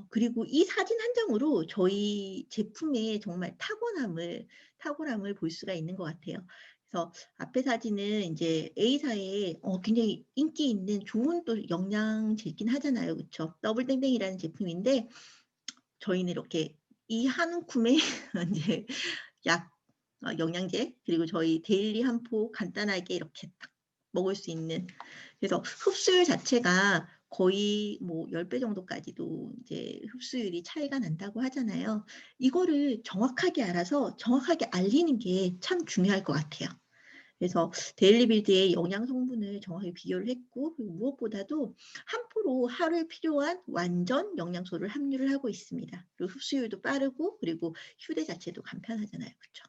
그리고 이 사진 한 장으로 저희 제품의 정말 탁월함을 볼 수가 있는 것 같아요. 그래서 앞에 사진은 이제 A사에 굉장히 인기 있는 좋은 또 영양제긴 하잖아요. 그쵸? 더블 땡땡이라는 제품인데 저희는 이렇게 이 한 줌에 인제 약 영양제 그리고 저희 데일리 한 포 간단하게 이렇게 딱 먹을 수 있는 그래서 흡수율 자체가 거의 뭐 10배 정도까지도 이제 흡수율이 차이가 난다고 하잖아요. 이거를 정확하게 알아서 정확하게 알리는 게 참 중요할 것 같아요. 그래서 데일리빌드의 영양 성분을 정확하게 비교를 했고 그리고 무엇보다도 한 포로 하루에 필요한 완전 영양소를 함유를 하고 있습니다. 그리고 흡수율도 빠르고 그리고 휴대 자체도 간편하잖아요. 그쵸?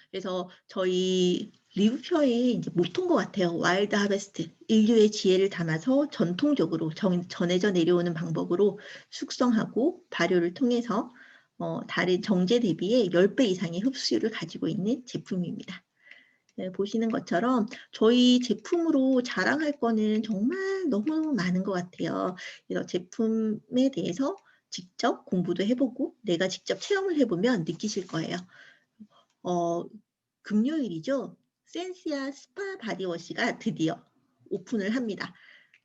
그래서 저희 리브표의 이제 모토인 것 같아요. 와일드 하베스트. 인류의 지혜를 담아서 전통적으로 전해져 내려오는 방법으로 숙성하고 발효를 통해서 다른 정제 대비에 10배 이상의 흡수율을 가지고 있는 제품입니다. 네, 보시는 것처럼 저희 제품으로 자랑할 거는 정말 너무 많은 것 같아요. 그래서 제품에 대해서 직접 공부도 해보고 내가 직접 체험을 해보면 느끼실 거예요. 어, 금요일이죠. 센시아 스파 바디워시가 드디어 오픈을 합니다.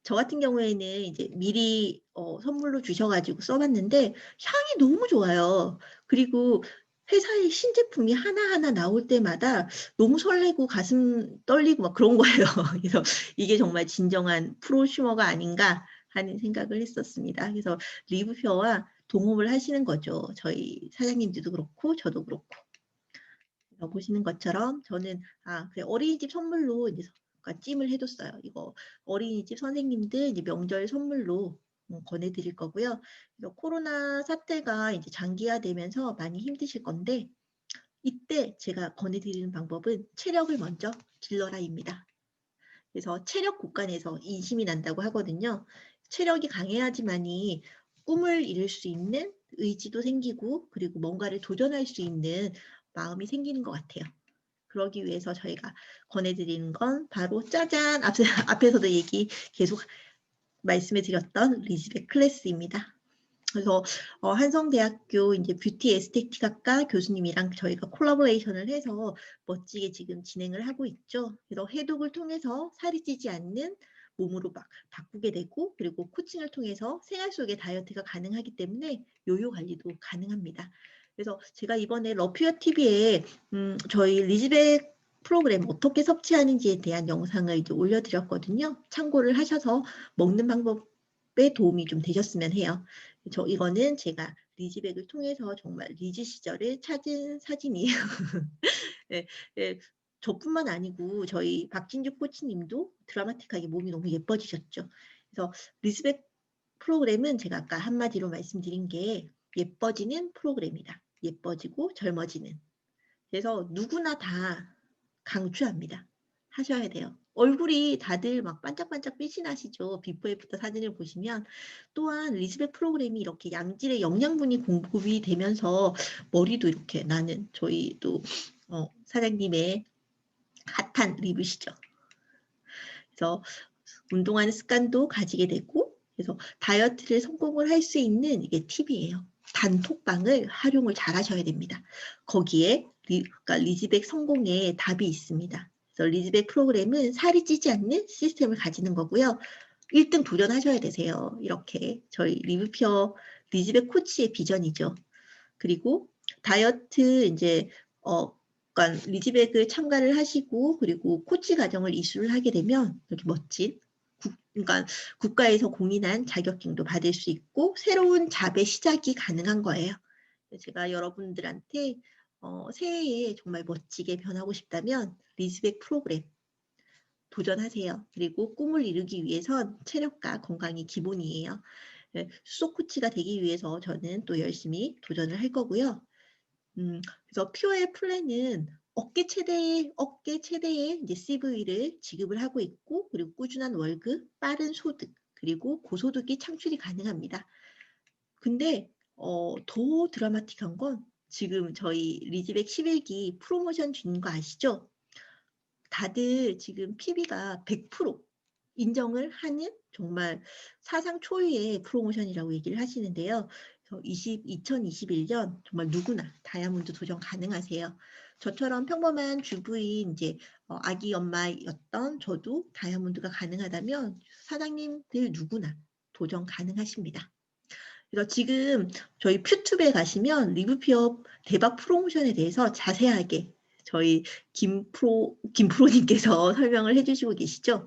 저 같은 경우에는 이제 미리 선물로 주셔가지고 써봤는데 향이 너무 좋아요. 그리고 회사의 신제품이 하나하나 나올 때마다 너무 설레고 가슴 떨리고 막 그런 거예요. 그래서 이게 정말 진정한 프로슈머가 아닌가 하는 생각을 했었습니다. 그래서 리뷰표와 동업을 하시는 거죠. 저희 사장님들도 그렇고 저도 그렇고. 보시는 것처럼 저는 그래, 어린이집 선물로 이제 그러니까 찜을 해뒀어요. 이거 어린이집 선생님들 이제 명절 선물로 권해드릴 거고요. 코로나 사태가 이제 장기화되면서 많이 힘드실 건데 이때 제가 권해드리는 방법은 체력을 먼저 길러라입니다. 그래서 체력 곳간에서 인심이 난다고 하거든요. 체력이 강해야지만이 꿈을 이룰 수 있는 의지도 생기고 그리고 뭔가를 도전할 수 있는 마음이 생기는 것 같아요. 그러기 위해서 저희가 권해드리는 건 바로 짜잔 앞에서도 얘기 계속 말씀해 드렸던 리즈백 클래스입니다. 그래서 한성대학교 이제 뷰티 에스테틱학과 교수님이랑 저희가 콜라보레이션을 해서 멋지게 지금 진행을 하고 있죠. 그래서 해독을 통해서 살이 찌지 않는 몸으로 막 바꾸게 되고 그리고 코칭을 통해서 생활 속에 다이어트가 가능하기 때문에 요요 관리도 가능합니다. 그래서 제가 이번에 러퓨어 TV에 저희 리즈백 프로그램 어떻게 섭취하는지에 대한 영상을 이제 올려드렸거든요. 참고를 하셔서 먹는 방법에 도움이 좀 되셨으면 해요. 이거는 제가 리즈백을 통해서 정말 리즈 시절을 찾은 사진이에요. 네, 네, 저뿐만 아니고 저희 박진주 코치님도 드라마틱하게 몸이 너무 예뻐지셨죠. 그래서 리즈백 프로그램은 제가 아까 한마디로 말씀드린 게 예뻐지는 프로그램이다. 예뻐지고 젊어지는. 그래서 누구나 다 강추합니다. 하셔야 돼요. 얼굴이 다들 막 반짝반짝 빛이 나시죠. 비포 애프터 사진을 보시면 또한 리즈백 프로그램이 이렇게 양질의 영양분이 공급이 되면서 머리도 이렇게 나는 저희 또 사장님의 핫한 리뷰시죠. 그래서 운동하는 습관도 가지게 되고 그래서 다이어트를 성공을 할 수 있는 이게 팁이에요. 단톡방을 활용을 잘 하셔야 됩니다. 거기에 그러니까 리즈백 성공의 답이 있습니다. 그래서 리즈백 프로그램은 살이 찌지 않는 시스템을 가지는 거고요. 1등 도전하셔야 되세요. 이렇게 저희 리뷰표 리즈백 코치의 비전이죠. 그리고 다이어트 이제 그러니까 리즈백을 참가를 하시고 그리고 코치 과정을 이수를 하게 되면 이렇게 멋진 그러니까 국가에서 공인한 자격증도 받을 수 있고 새로운 잡의 시작이 가능한 거예요. 제가 여러분들한테 새해에 정말 멋지게 변하고 싶다면 리즈백 프로그램 도전하세요. 그리고 꿈을 이루기 위해선 체력과 건강이 기본이에요. 수소 코치가 되기 위해서 저는 또 열심히 도전을 할 거고요. 그래서 퓨어의 플랜은 어깨 최대의 이제 CV를 지급을 하고 있고, 그리고 꾸준한 월급, 빠른 소득, 그리고 고소득이 창출이 가능합니다. 근데 더 드라마틱한 건 지금 저희 리즈백 11기 프로모션 주는 거 아시죠? 다들 지금 PB가 100% 인정을 하는 정말 사상 초유의 프로모션이라고 얘기를 하시는데요. 2021년 정말 누구나 다이아몬드 도전 가능하세요. 저처럼 평범한 주부인 이제 아기 엄마였던 저도 다이아몬드가 가능하다면 사장님들 누구나 도전 가능하십니다. 그래서 지금 저희 퓨튜브에 가시면 리뷰피업 대박 프로모션에 대해서 자세하게 저희 김프로님께서 설명을 해주시고 계시죠.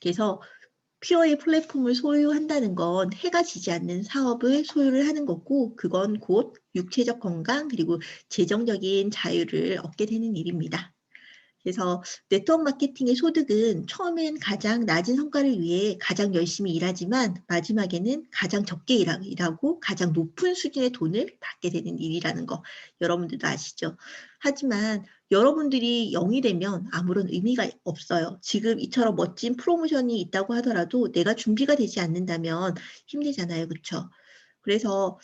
그래서 퓨어의 플랫폼을 소유한다는 건 해가 지지 않는 사업을 소유를 하는 거고, 그건 곧 육체적 건강 그리고 재정적인 자유를 얻게 되는 일입니다. 그래서 네트워크 마케팅의 소득은 처음엔 가장 낮은 성과를 위해 가장 열심히 일하지만 마지막에는 가장 적게 일하고 가장 높은 수준의 돈을 받게 되는 일이라는 거 여러분들도 아시죠? 하지만 여러분들이 0이 되면 아무런 의미가 없어요. 지금 이처럼 멋진 프로모션이 있다고 하더라도 내가 준비가 되지 않는다면 힘들잖아요. 그렇죠? 그래서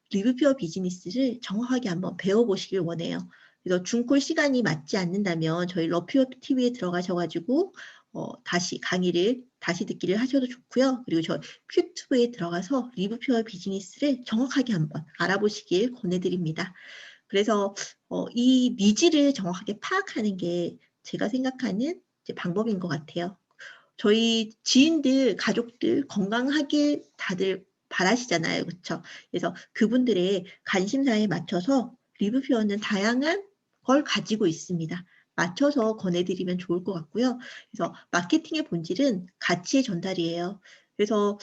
리뷰피어 비즈니스를 정확하게 한번 배워보시길 원해요. 그래서 중콜 시간이 맞지 않는다면 저희 러퓨어 TV에 들어가셔가지고 다시 강의를 다시 듣기를 하셔도 좋고요. 그리고 저 퓨튜브에 들어가서 리뷰피어 비즈니스를 정확하게 한번 알아보시길 권해드립니다. 그래서 이 니즈를 정확하게 파악하는 게 제가 생각하는 이제 방법인 것 같아요. 저희 지인들, 가족들 건강하게 다들 바라시잖아요. 그렇죠? 그래서 그분들의 관심사에 맞춰서 리뷰표어는 다양한 걸 가지고 있습니다. 맞춰서 권해드리면 좋을 것 같고요. 그래서 마케팅의 본질은 가치의 전달이에요. 그래서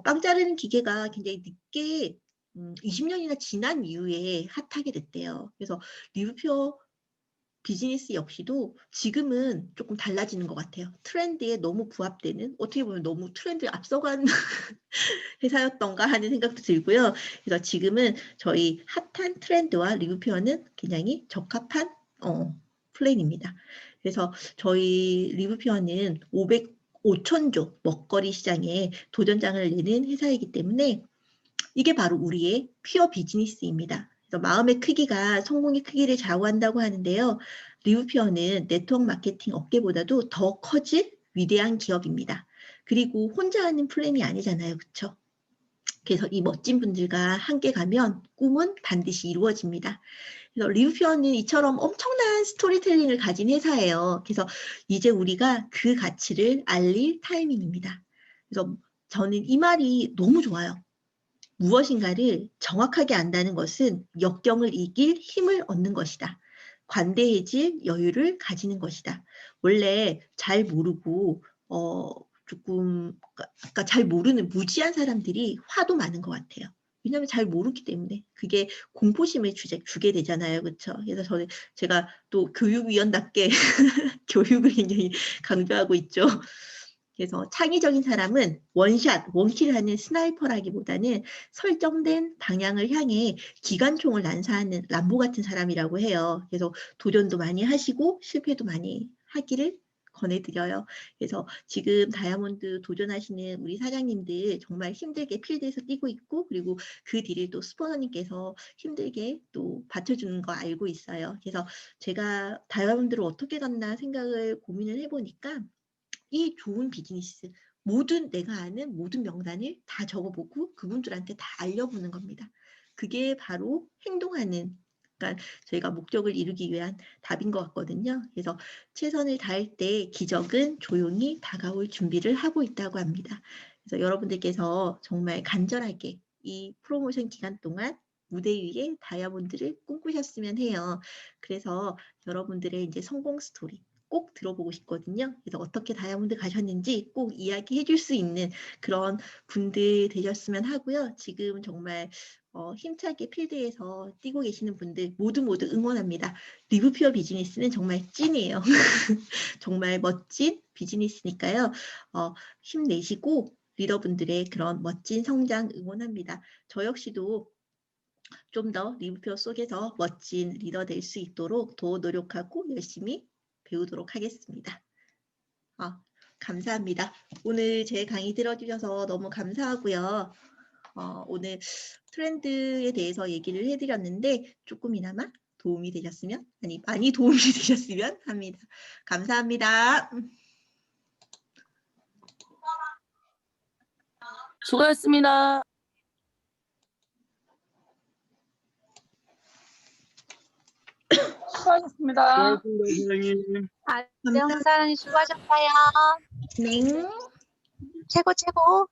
빵 자르는 기계가 굉장히 늦게 20년이나 지난 이후에 핫하게 됐대요. 그래서 리뷰표 비즈니스 역시도 지금은 조금 달라지는 것 같아요. 트렌드에 너무 부합되는, 어떻게 보면 너무 트렌드에 앞서간 회사였던가 하는 생각도 들고요. 그래서 지금은 저희 핫한 트렌드와 리뷰 표현은 굉장히 적합한 플랜입니다. 그래서 저희 리뷰 표현은 5천조 먹거리 시장에 도전장을 내는 회사이기 때문에 이게 바로 우리의 퓨어 비즈니스입니다. 그래서 마음의 크기가 성공의 크기를 좌우한다고 하는데요. 리뷰퓨어는 네트워크 마케팅 업계보다도 더 커질 위대한 기업입니다. 그리고 혼자 하는 플랜이 아니잖아요. 그렇죠? 그래서 이 멋진 분들과 함께 가면 꿈은 반드시 이루어집니다. 그래서 리뷰퓨어는 이처럼 엄청난 스토리텔링을 가진 회사예요. 그래서 이제 우리가 그 가치를 알릴 타이밍입니다. 그래서 저는 이 말이 너무 좋아요. 무엇인가를 정확하게 안다는 것은 역경을 이길 힘을 얻는 것이다. 관대해질 여유를 가지는 것이다. 원래 잘 모르고 그러니까 잘 모르는 무지한 사람들이 화도 많은 것 같아요. 왜냐하면 잘 모르기 때문에 그게 공포심을 주게 되잖아요. 그렇죠? 그래서 제가 또 교육위원답게 교육을 굉장히 강조하고 있죠. 그래서 창의적인 사람은 원샷, 원킬하는 스나이퍼라기보다는 설정된 방향을 향해 기관총을 난사하는 람보 같은 사람이라고 해요. 그래서 도전도 많이 하시고 실패도 많이 하기를 권해드려요. 그래서 지금 다이아몬드 도전하시는 우리 사장님들 정말 힘들게 필드에서 뛰고 있고 그리고 그 뒤를 또 스포너님께서 힘들게 또 받쳐주는 거 알고 있어요. 그래서 제가 다이아몬드를 어떻게 갔나 생각을 고민을 해보니까 이 좋은 비즈니스, 모든 내가 아는 모든 명단을 다 적어보고 그분들한테 다 알려보는 겁니다. 그게 바로 행동하는, 그러니까 저희가 목적을 이루기 위한 답인 것 같거든요. 그래서 최선을 다할 때 기적은 조용히 다가올 준비를 하고 있다고 합니다. 그래서 여러분들께서 정말 간절하게 이 프로모션 기간 동안 무대 위에 다이아몬드를 꿈꾸셨으면 해요. 그래서 여러분들의 이제 성공 스토리, 꼭 들어보고 싶거든요. 그래서 어떻게 다이아몬드 가셨는지 꼭 이야기해 줄 수 있는 그런 분들 되셨으면 하고요. 지금 정말 힘차게 필드에서 뛰고 계시는 분들 모두 응원합니다. 리뷰피어 비즈니스는 정말 찐이에요. 정말 멋진 비즈니스니까요. 힘내시고 리더분들의 그런 멋진 성장 응원합니다. 저 역시도 좀 더 리뷰피어 속에서 멋진 리더 될 수 있도록 더 노력하고 열심히 배우도록 하겠습니다. 감사합니다. 오늘 제 강의 들어주셔서 너무 감사하고요. 오늘 트렌드에 대해서 얘기를 해드렸는데 조금이나마 도움이 되셨으면, 아니 많이 도움이 되셨으면 합니다. 감사합니다. 수고하셨습니다. 수고하셨습니다. 선생님. 박정사님 수고하셨어요. 네. 최고 최고.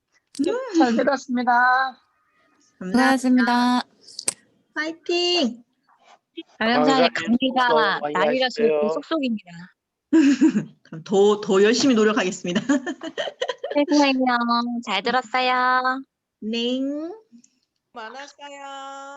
잘 들었습니다. 감사합니다. 수고하셨습니다. 파이팅! 박정사님 강사님 수고 감기가 많이 날이라서 하십시오. 속속입니다. 그럼 더 열심히 노력하겠습니다. 최고예요. 잘 들었어요. 네. 많았어요.